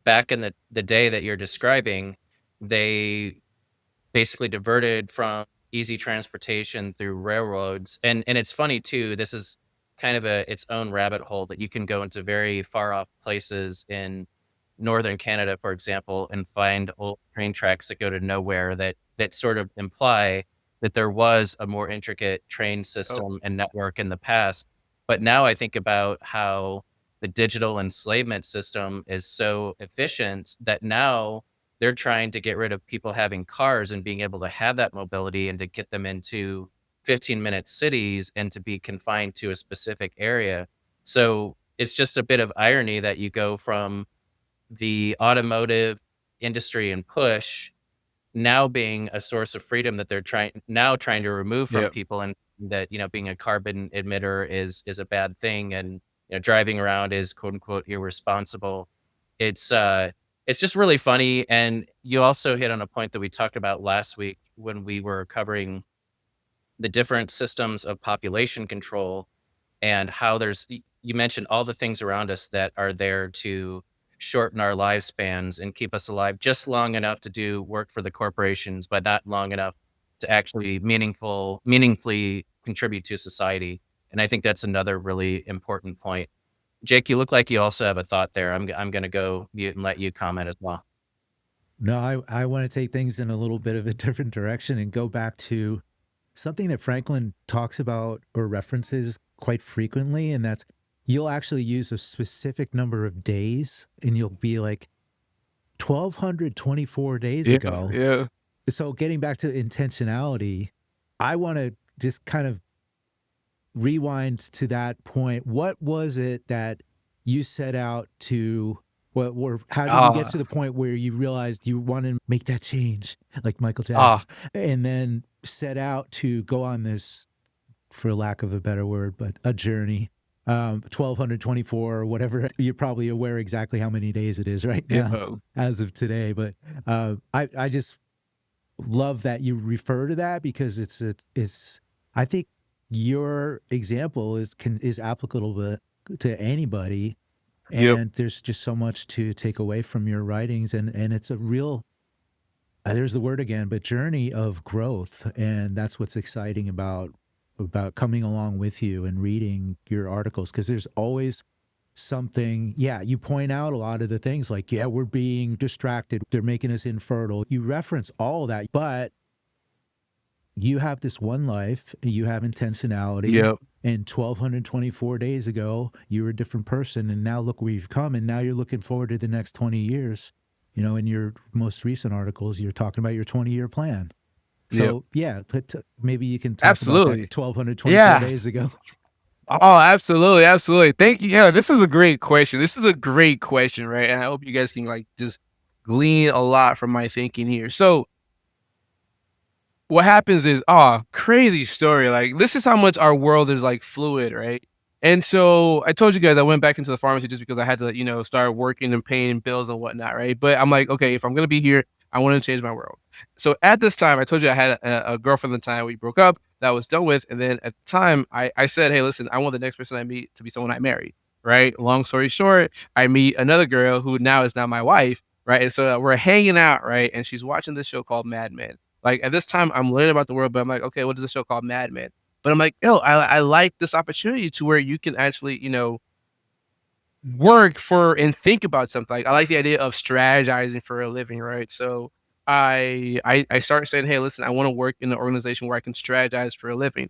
back in the day that you're describing, they basically diverted from easy transportation through railroads. And it's funny too, this is kind of its own rabbit hole that you can go into very far off places in northern Canada, for example, and find old train tracks that go to nowhere that sort of imply that there was a more intricate train Oh, system and network in the past. But now I think about how the digital enslavement system is so efficient that now they're trying to get rid of people having cars and being able to have that mobility and to get them into 15-minute cities and to be confined to a specific area. So it's just a bit of irony that you go from the automotive industry and push now being a source of freedom that they're trying to remove from yeah. people, and that, being a carbon emitter is a bad thing, and, driving around is quote unquote irresponsible. It's just really funny. And you also hit on a point that we talked about last week when we were covering the different systems of population control, and how you mentioned all the things around us that are there to shorten our lifespans and keep us alive just long enough to do work for the corporations, but not long enough to actually meaningfully contribute to society. And I think that's another really important point. Jake, you look like you also have a thought there. I'm going to go mute and let you comment as well. No, I want to take things in a little bit of a different direction and go back to something that Franklin talks about or references quite frequently. And that's, you'll actually use a specific number of days and you'll be like 1,224 days Yeah. ago. Yeah. So getting back to intentionality, I want to just kind of rewind to that point. What was it that you set out to, how did you get Ah, to the point where you realized you want to make that change, like Michael Jackson, ah, and then set out to go on this, for lack of a better word, but a journey, 1,224 or whatever. You're probably aware exactly how many days it is right now yeah. as of today. But I just love that you refer to that, because it's I think your example is applicable to anybody, Yep. and there's just so much to take away from your writings, and it's a real there's the word again, but journey of growth. And that's what's exciting about coming along with you and reading your articles, because there's always something. Yeah, you point out a lot of the things like, yeah, we're being distracted, they're making us infertile. You reference all of that, but you have this one life, you have intentionality. Yep. And 1,224 days ago, you were a different person. And now look where you've come. And now you're looking forward to the next 20 years. In your most recent articles, you're talking about your 20-year plan. Yep. So, yeah, maybe you can talk about that Absolutely. 1,224 Yeah. days ago. Oh, absolutely, absolutely. Thank you. Yeah, this is a great question. This is a great question, right? And I hope you guys can like just glean a lot from my thinking here. So what happens is, crazy story. Like, this is how much our world is like fluid, right? And so I told you guys I went back into the pharmacy just because I had to, start working and paying bills and whatnot, right? But I'm like, okay, if I'm gonna be here, I want to change my world. So at this time, I told you I had a girlfriend at the time. We broke up. That was done with. And then at the time, I said, hey, listen, I want the next person I meet to be someone I marry, right? Long story short, I meet another girl who now is my wife, right? And so we're hanging out, right? And she's watching this show called Mad Men. Like, at this time, I'm learning about the world, but I'm like, okay, what is a show called Mad Men? But I'm like, I like this opportunity to where you can actually, work for and think about something. Like, I like the idea of strategizing for a living, right? So I start saying, hey, listen, I want to work in an organization where I can strategize for a living.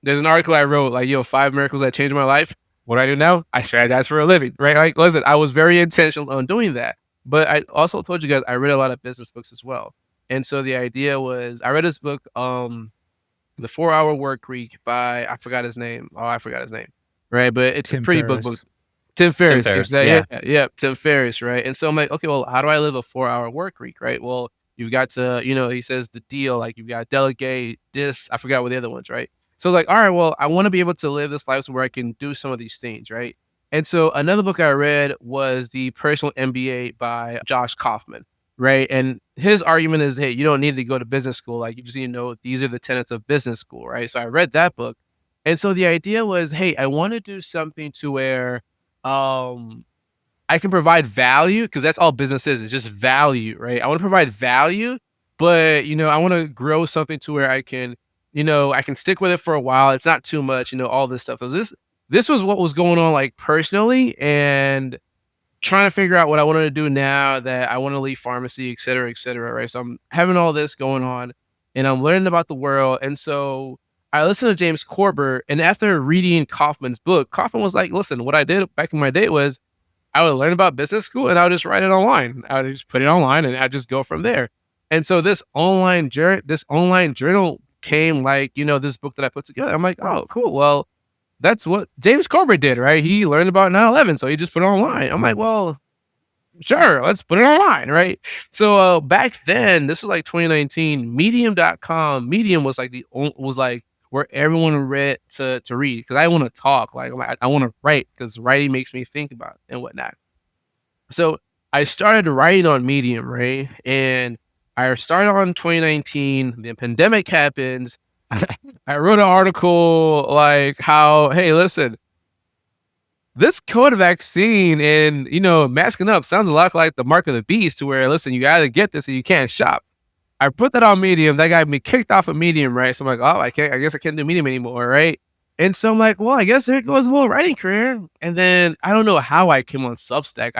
There's an article I wrote, like, 5 miracles that changed my life. What do I do now? I strategize for a living, right? Like, listen, I was very intentional on doing that. But I also told you guys I read a lot of business books as well. And so the idea was, I read this book, The 4 Hour Work Week by, I forgot his name. Oh, I forgot his name. Right. But it's a Tim pretty book. Ferriss. Tim Tim Ferriss. Ferriss, Exactly. yeah. Yeah. Tim Ferriss. Right. And so I'm like, okay, well, how do I live a 4 hour work week? Right. Well, you've got to, he says the deal, like, you've got to delegate this. I forgot what the other ones. Right. So, like, all right, well, I want to be able to live this life where I can do some of these things. Right. And so another book I read was The Personal MBA by Josh Kaufman. right? And his argument is, hey, you don't need to go to business school. Like, you just need to know these are the tenets of business school, right? So I read that book. And so the idea was, hey, I want to do something to where I can provide value, because that's all business is. It's just value, right? I want to provide value, but, I want to grow something to where I can, I can stick with it for a while. It's not too much, all this stuff. So this was what was going on, like, personally, and trying to figure out what I wanted to do now that I want to leave pharmacy, et cetera, right? So I'm having all this going on, and I'm learning about the world. And so I listened to James Corbett, and after reading Kaufman's book, Kaufman was like, listen, what I did back in my day was I would learn about business school and I would just write it online. I would just put it online and I'd just go from there. And so this online journal came like, this book that I put together. I'm like, oh, cool. Well, that's what James Corbett did, right? He learned about 9/11, so he just put it online. I'm like, well, sure, let's put it online, right? So back then, this was like 2019, medium.com. Medium was like where everyone read to read, because I want to talk, like I want to write, because writing makes me think about it and whatnot. So I started writing on Medium, right? And I started on 2019. The pandemic happens. I wrote an article like how, hey, listen, this COVID vaccine and, masking up sounds a lot like the mark of the beast, to where, listen, you got to get this or you can't shop. I put that on Medium. That got me kicked off of Medium, right? So I'm like, oh, I guess I can't do Medium anymore, right? And so I'm like, well, I guess there goes a little writing career. And then I don't know how I came on Substack.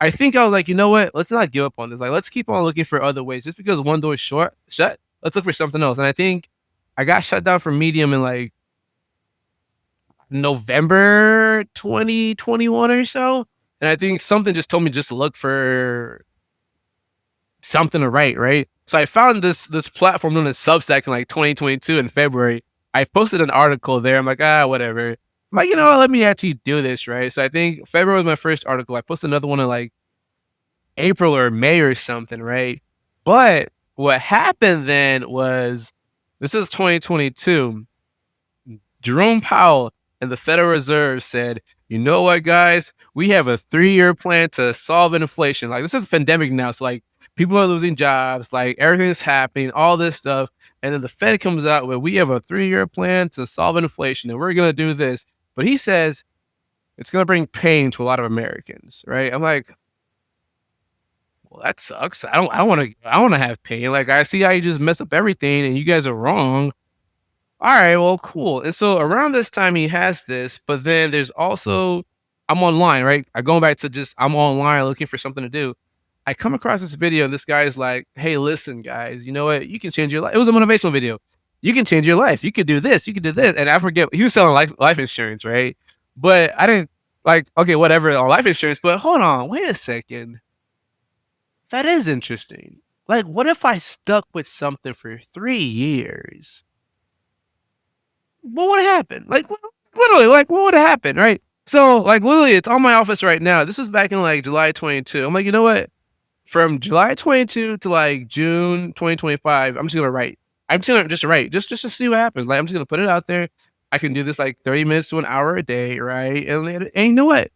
I think I was like, you know what? Let's not give up on this. Like, let's keep on looking for other ways. Just because one door is shut, let's look for something else. And I think I got shut down from Medium in like November 2021 or so. And I think something just told me just to look for something to write, right? So I found this platform known as Substack in like 2022 in February. I posted an article there. I'm like, whatever. I'm like, you know what? Let me actually do this, right? So I think February was my first article. I posted another one in like April or May or something, right? But what happened then was, this is 2022. Jerome Powell and the Federal Reserve said, you know what, guys? We have a 3-year plan to solve inflation. Like, this is a pandemic now. So, like, people are losing jobs. Like, everything's happening, all this stuff. And then the Fed comes out with, we have a 3-year plan to solve inflation, and we're going to do this. But he says it's going to bring pain to a lot of Americans, right? I'm like, well, that sucks. I want to have pain. Like, I see how you just mess up everything and you guys are wrong. All right, well, cool. And so around this time he has this, but then there's also, I'm online, right? I'm going back to just, I'm online looking for something to do. I come across this video and this guy is like, hey, listen, guys, you know what? You can change your life. It was a motivational video. You can change your life. You could do this. You could do this. And I forget, he was selling life insurance, right? But I didn't like, okay, whatever on life insurance, but hold on, wait a second. That is interesting. Like, what if I stuck with something for 3 years? What would happen? Like, literally, like, what would happen, right? So, like, literally, it's on my office right now. This was back in, like, July 22. I'm like, you know what? From July 22 to, like, June 2025, I'm just gonna write. I'm just gonna just write, just to see what happens. Like, I'm just gonna put it out there. I can do this, like, 30 minutes to an hour a day, right? And you know what?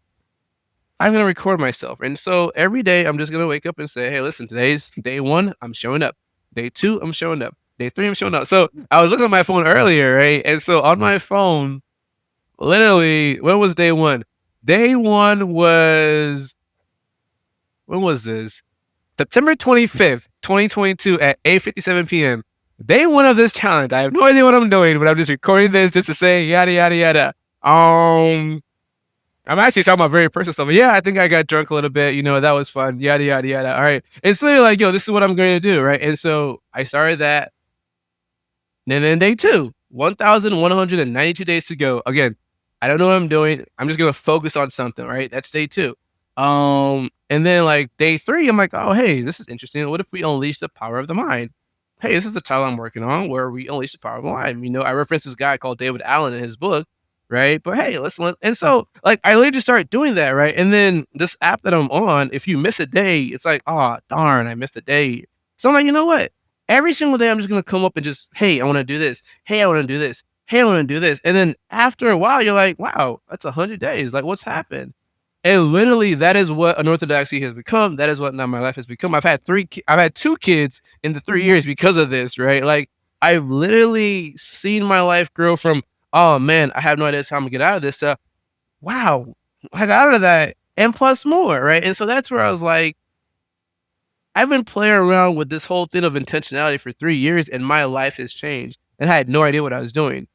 I'm gonna record myself. And so every day, I'm just gonna wake up and say, hey, listen, today's day 1, I'm showing up. Day 2, I'm showing up. Day 3, I'm showing up. So I was looking at my phone earlier, right? And so on my phone, literally, when was day 1? Day 1 was, when was this? September 25th, 2022 at 8:57 p.m. Day 1 of this challenge. I have no idea what I'm doing, but I'm just recording this just to say yada, yada, yada. I'm actually talking about very personal stuff. But yeah, I think I got drunk a little bit. That was fun. Yada, yada, yada. All right. It's literally like, yo, this is what I'm going to do, right? And so I started that. And then day 2, 1,192 days to go. Again, I don't know what I'm doing. I'm just going to focus on something, right? That's day 2. And then like day 3, I'm like, oh, hey, this is interesting. What if we unleash the power of the mind? Hey, this is the title I'm working on, where we unleash the power of the mind. I referenced this guy called David Allen in his book, right? But hey, listen. And so like, I literally just started doing that, right? And then this app that I'm on, if you miss a day, it's like, oh, darn, I missed a day. So I'm like, you know what? Every single day, I'm just going to come up and just, hey, I want to do this. Hey, I want to do this. Hey, I want to do this. And then after a while, you're like, wow, that's 100 days. Like, what's happened? And literally, that is what unorthodoxy has become. That is what now my life has become. I've had 2 kids in the 3 years because of this, right? Like, I've literally seen my life grow from, oh man, I have no idea how I'm gonna get out of this. Wow, I got out of that and plus more, right? And so that's where I was like, I've been playing around with this whole thing of intentionality for 3 years, and my life has changed, and I had no idea what I was doing.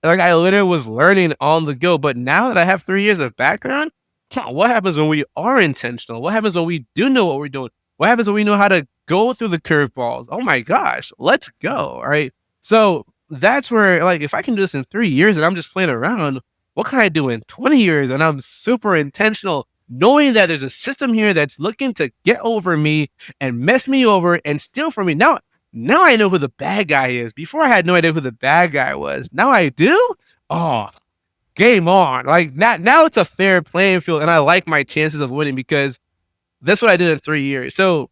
Like, I literally was learning on the go, but now that I have 3 years of background, what happens when we are intentional? What happens when we do know what we're doing? What happens when we know how to go through the curveballs? Oh my gosh, let's go, all right? So that's where, like, if I can do this in 3 years and I'm just playing around, what can I do in 20 years and I'm super intentional, knowing that there's a system here that's looking to get over me and mess me over and steal from me? Now I know who the bad guy is. Before I had no idea who the bad guy was. Now I do? Oh, game on. Like, now it's a fair playing field, and I like my chances of winning because that's what I did in 3 years. So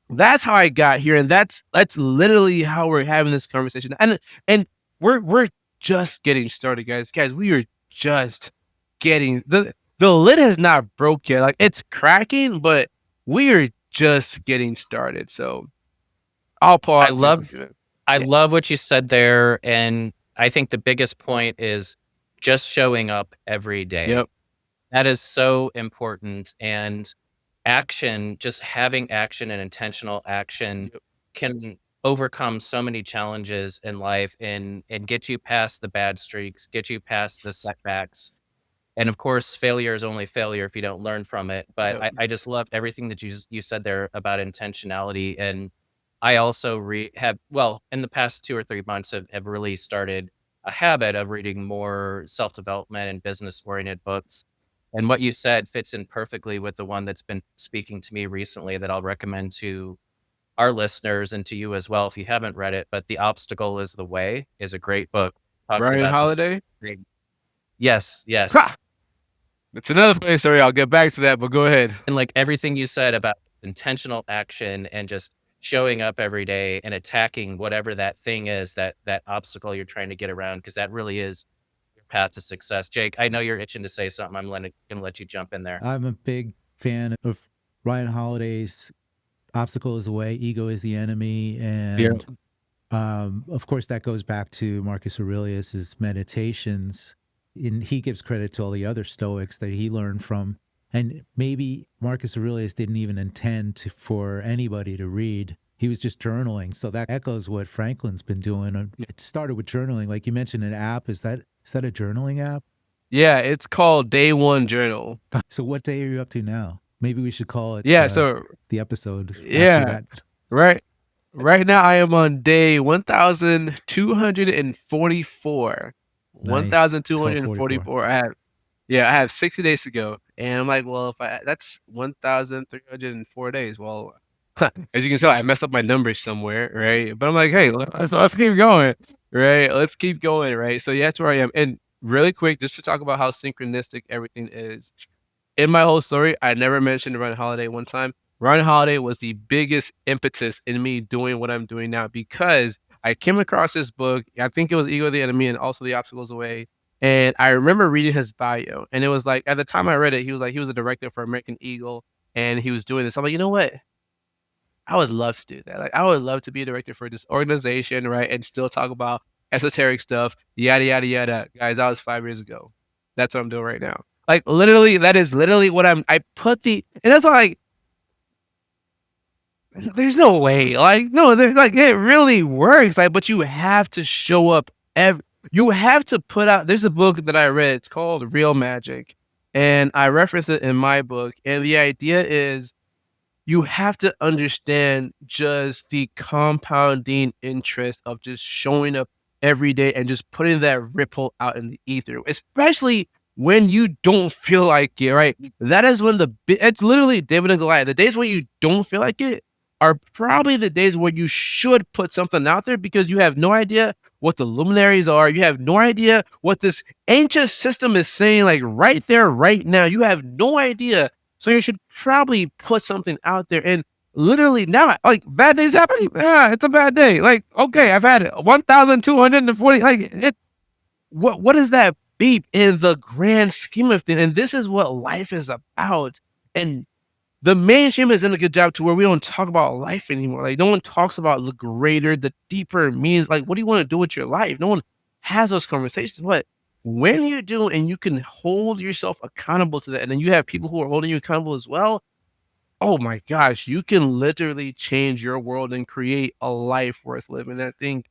that's how I got here, and that's literally how we're having this conversation. And we're just getting started, guys. Guys, we are just getting the lid has not broke yet. Like, it's cracking, but we are just getting started. So I'll pause. I love what you said there, and I think the biggest point is just showing up every day. Yep. That is so important, and action, just having action and intentional action can overcome so many challenges in life and get you past the bad streaks, get you past the setbacks. And of course, failure is only failure if you don't learn from it. But Yep. I just love everything that you said there about intentionality. And I also in the past 2 or 3 months have really started a habit of reading more self-development and business-oriented books. And what you said fits in perfectly with the one that's been speaking to me recently that I'll recommend to our listeners and to you as well if you haven't read it. But The Obstacle is the Way is a great book. Talks Ryan about this. Holiday. Yes. Ha! That's another funny story. I'll get back to that, but go ahead. And like everything you said about intentional action and just showing up every day and attacking whatever that thing is, that obstacle you're trying to get around, because that really is your path to success. Jake, I know you're itching to say something. I'm going to let you jump in there. I'm a big fan of Ryan Holiday's Obstacle is the Way, Ego is the Enemy. And of course, that goes back to Marcus Aurelius's Meditations. And he gives credit to all the other Stoics that he learned from. And maybe Marcus Aurelius didn't even intend for anybody to read. He was just journaling. So that echoes what Franklin's been doing. It started with journaling. Like you mentioned, an app. Is that a journaling app? Yeah, it's called Day One Journal. So what day are you up to now? Maybe we should call it so the episode. Yeah, right now I am on day 1,244. Nice. 1,244. I have 60 days to go, and I'm like, well, that's 1,304 days. Well, as you can tell, I messed up my numbers somewhere, right? But I'm like, hey, let's keep going, right? Let's keep going, right? So yeah, that's where I am. And really quick, just to talk about how synchronistic everything is. In my whole story, I never mentioned Ryan Holiday one time. Ryan Holiday was the biggest impetus in me doing what I'm doing now, because I came across this book. I think it was Ego the Enemy and also The Obstacles Away. And I remember reading his bio, and it was like, at the time I read it, he was a director for American Eagle, and he was doing this. I'm like, you know what? I would love to do that. Like, I would love to be a director for this organization, right? And still talk about esoteric stuff, yada, yada, yada. Guys, that was 5 years ago. That's what I'm doing right now. Like, literally, that is literally what and that's like, there's no way. Like, no, there's like, it really works. Like, but you have to show up you have to put out. There's a book that I read. It's called Real Magic, and I reference it in my book. And the idea is, you have to understand just the compounding interest of just showing up every day and just putting that ripple out in the ether, especially when you don't feel like it, right? That is when it's literally David and Goliath. The days when you don't feel like it are probably the days where you should put something out there, because you have no idea what the luminaries are. You have no idea what this ancient system is saying, like right there, right now. You have no idea. So you should probably put something out there. And literally now, like, bad days happen. Yeah, it's a bad day. Like, okay, I've had it. 1,240. Like, what is that deep in the grand scheme of things. And this is what life is about. And the mainstream has done a good job to where we don't talk about life anymore. Like, no one talks about the greater, the deeper means. Like, what do you want to do with your life? No one has those conversations. But when you do, and you can hold yourself accountable to that, and then you have people who are holding you accountable as well, oh my gosh, you can literally change your world and create a life worth living. And I think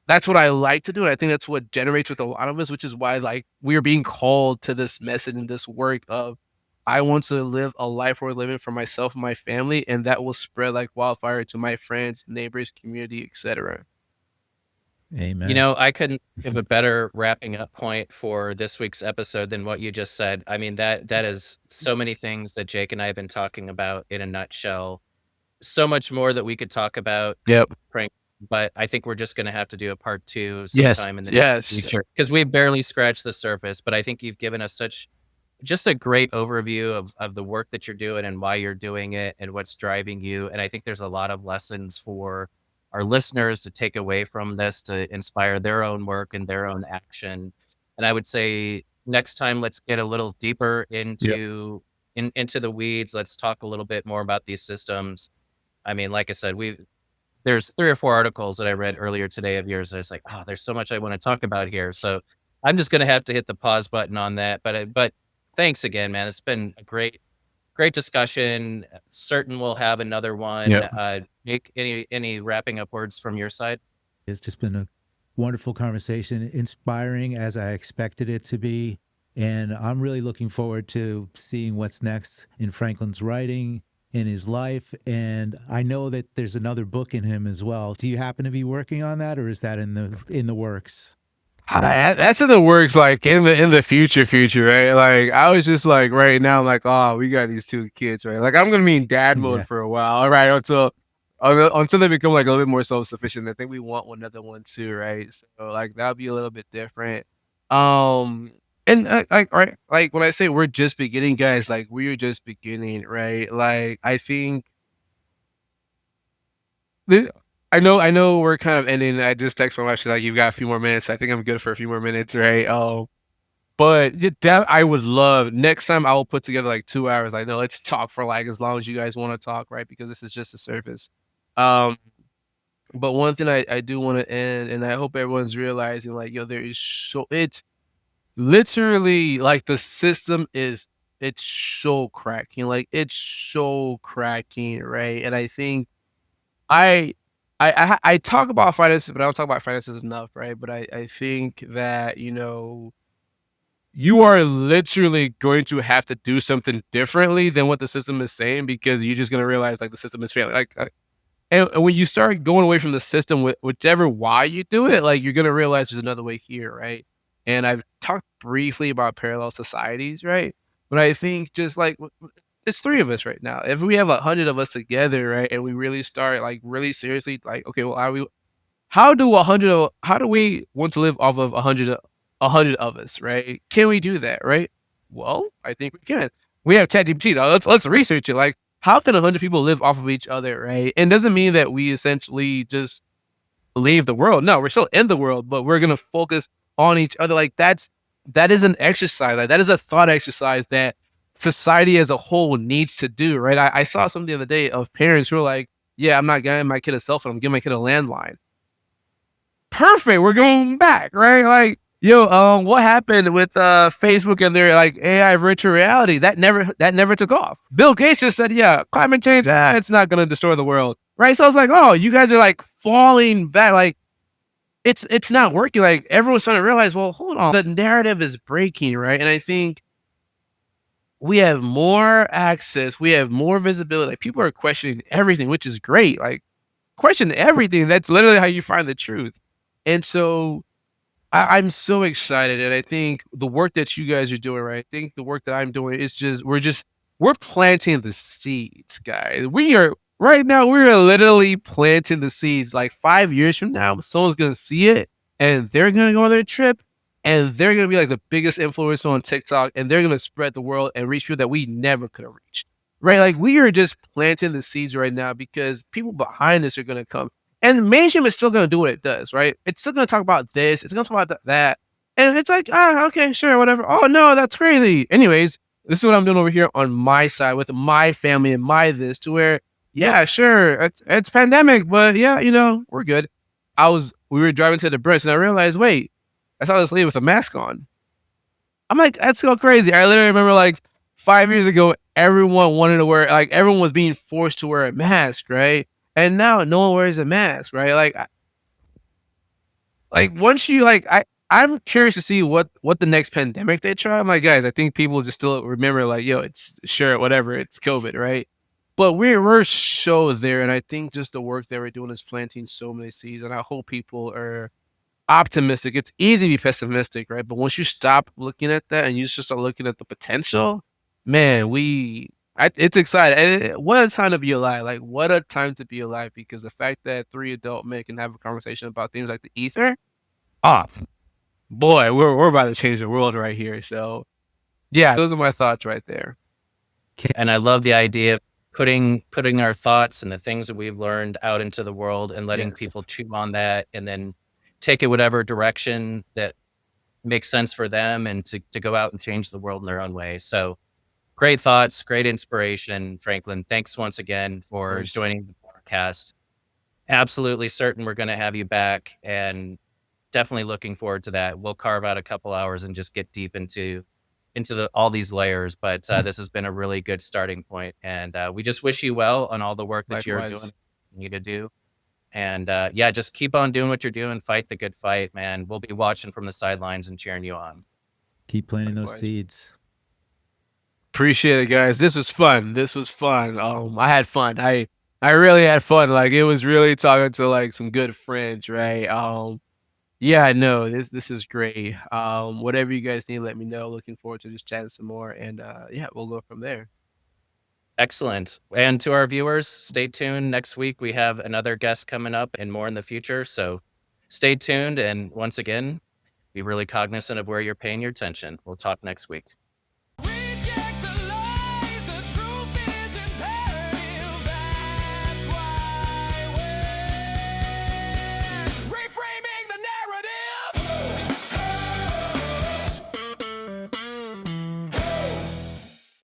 that's what I like to do. And I think that's what generates with a lot of us, which is why like we're being called to this message and this work of I want to live a life worth living for myself and my family, and that will spread like wildfire to my friends, neighbors, community, etc. Amen. You know, I couldn't give a better wrapping up point for this week's episode than what you just said. I mean, that is so many things that Jake and I have been talking about in a nutshell. So much more that we could talk about, Yep. Frank, but I think we're just going to have to do a part 2 Yes. sometime in the Yes. future because we've barely scratched the surface. But I think you've given us just a great overview of the work that you're doing and why you're doing it and what's driving you. And I think there's a lot of lessons for our listeners to take away from this to inspire their own work and their own action. And I would say next time, let's get a little deeper into the weeds. Let's talk a little bit more about these systems. I mean, like I said, there's 3 or 4 articles that I read earlier today of yours. I was like, oh, there's so much I want to talk about here. So I'm just going to have to hit the pause button on that. But thanks again, man. It's been a great discussion. Certain we'll have another one. Yep. Make any wrapping up words from your side? It's just been a wonderful conversation, inspiring as I expected it to be. And I'm really looking forward to seeing what's next in Franklin's writing, in his life. And I know that there's another book in him as well. Do you happen to be working on that, or is that in the works? That's in the works, like in the future, right? Like I was just like right now, I'm like, oh, we got these 2 kids, right? Like I'm gonna be in dad mode Yeah. for a while, all right? Until they become like a little bit more self-sufficient. I think we want another one too, right? So like that'll be a little bit different. And like right, like when I say we're just beginning, guys, like we're just beginning, right? Like I think I know we're kind of ending. I just text my wife. She's like, "You've got a few more minutes." I think I'm good for a few more minutes, right? But I would love next time I will put together like 2 hours. Like, no, let's talk for like as long as you guys want to talk, right? Because this is just the surface. But one thing I do want to end, and I hope everyone's realizing, like, yo, it's literally like the system it's so cracking, like it's so cracking, right? And I think I I talk about finances, but I don't talk about finances enough, right? But I think that, you are literally going to have to do something differently than what the system is saying because you're just gonna realize like the system is failing. Like, and when you start going away from the system with whichever why you do it, like you're gonna realize there's another way here, right? And I've talked briefly about parallel societies, right? But I think just like it's 3 of us right now. If we have 100 of us together, right, and we really start like really seriously, like, okay, well, how do we want to live off of 100 of us, right? Can we do that, right? Well, I think we can. We have ChatGPT. Now let's research it. Like, how can 100 people live off of each other, right? And doesn't mean that we essentially just leave the world. No, we're still in the world, but we're gonna focus on each other. Like that is an exercise. Like that is a thought exercise that society as a whole needs to do, right? I saw something the other day of parents who are like, yeah, I'm not giving my kid a cell phone, I'm giving my kid a landline. Perfect. We're going back, right? Like, yo, what happened with Facebook and their like AI virtual reality? That never took off. Bill Gates just said, yeah, climate change, it's not gonna destroy the world. Right. So I was like, oh, you guys are like falling back, like it's not working. Like everyone's trying to realize, well, hold on. The narrative is breaking, right? And I think we have more access, we have more visibility. Like people are questioning everything, which is great. Like question everything. That's literally how you find the truth. And so I'm so excited. And I think the work that you guys are doing, right? I think the work that I'm doing is we're planting the seeds, guys. We're literally planting the seeds. Like 5 years from now, someone's going to see it and they're going to go on their trip and they're going to be like the biggest influencer on TikTok and they're going to spread the world and reach people that we never could have reached. Right? Like we are just planting the seeds right now because people behind us are going to come. And mainstream is still going to do what it does, right? It's still going to talk about this. It's going to talk about that. And it's like, okay, sure, whatever. Oh no, that's crazy. Anyways, this is what I'm doing over here on my side with my family and my this to where, yeah, sure, it's pandemic, but yeah, we're good. We were driving to the bridge and I realized, wait, I saw this lady with a mask on. I'm like, that's so crazy. I literally remember like 5 years ago, everyone wanted to wear, like, everyone was being forced to wear a mask, right? And now no one wears a mask, right? Like once you I'm curious to see what the next pandemic they try. I'm like, guys, I think people just still remember like, yo, it's sure whatever, it's COVID, right? But we're so there, and I think just the work that we're doing is planting so many seeds, and I hope people are optimistic. It's easy to be pessimistic, right? But once you stop looking at that and you just start looking at the potential, man, it's exciting. And what a time to be alive! Like, what a time to be alive! Because the fact that three adult men can have a conversation about things like the ether, ah, boy, we're about to change the world right here. So, yeah, those are my thoughts right there. And I love the idea of putting our thoughts and the things that we've learned out into the world and letting Yes. people chew on that and then take it whatever direction that makes sense for them and to go out and change the world in their own way. So great thoughts, great inspiration, Franklin. Thanks once again Of for course. joining the podcast. Absolutely certain we're going to have you back and definitely looking forward to that. We'll carve out a couple hours and just get deep into all these layers. But this has been a really good starting point, and we just wish you well on all the work that you're doing, Likewise. you to do. And yeah, just keep on doing what you're doing. Fight the good fight, man. We'll be watching from the sidelines and cheering you on. Keep planting those Likewise. seeds. Appreciate it, guys. This was fun. This was fun. I had fun. I really had fun. Like, it was really talking to like some good friends, right? Yeah, no, this is great. Whatever you guys need, let me know. Looking forward to just chatting some more, and yeah, we'll go from there. Excellent. And to our viewers, stay tuned. Next week, we have another guest coming up and more in the future. So stay tuned. And once again, be really cognizant of where you're paying your attention. We'll talk next week.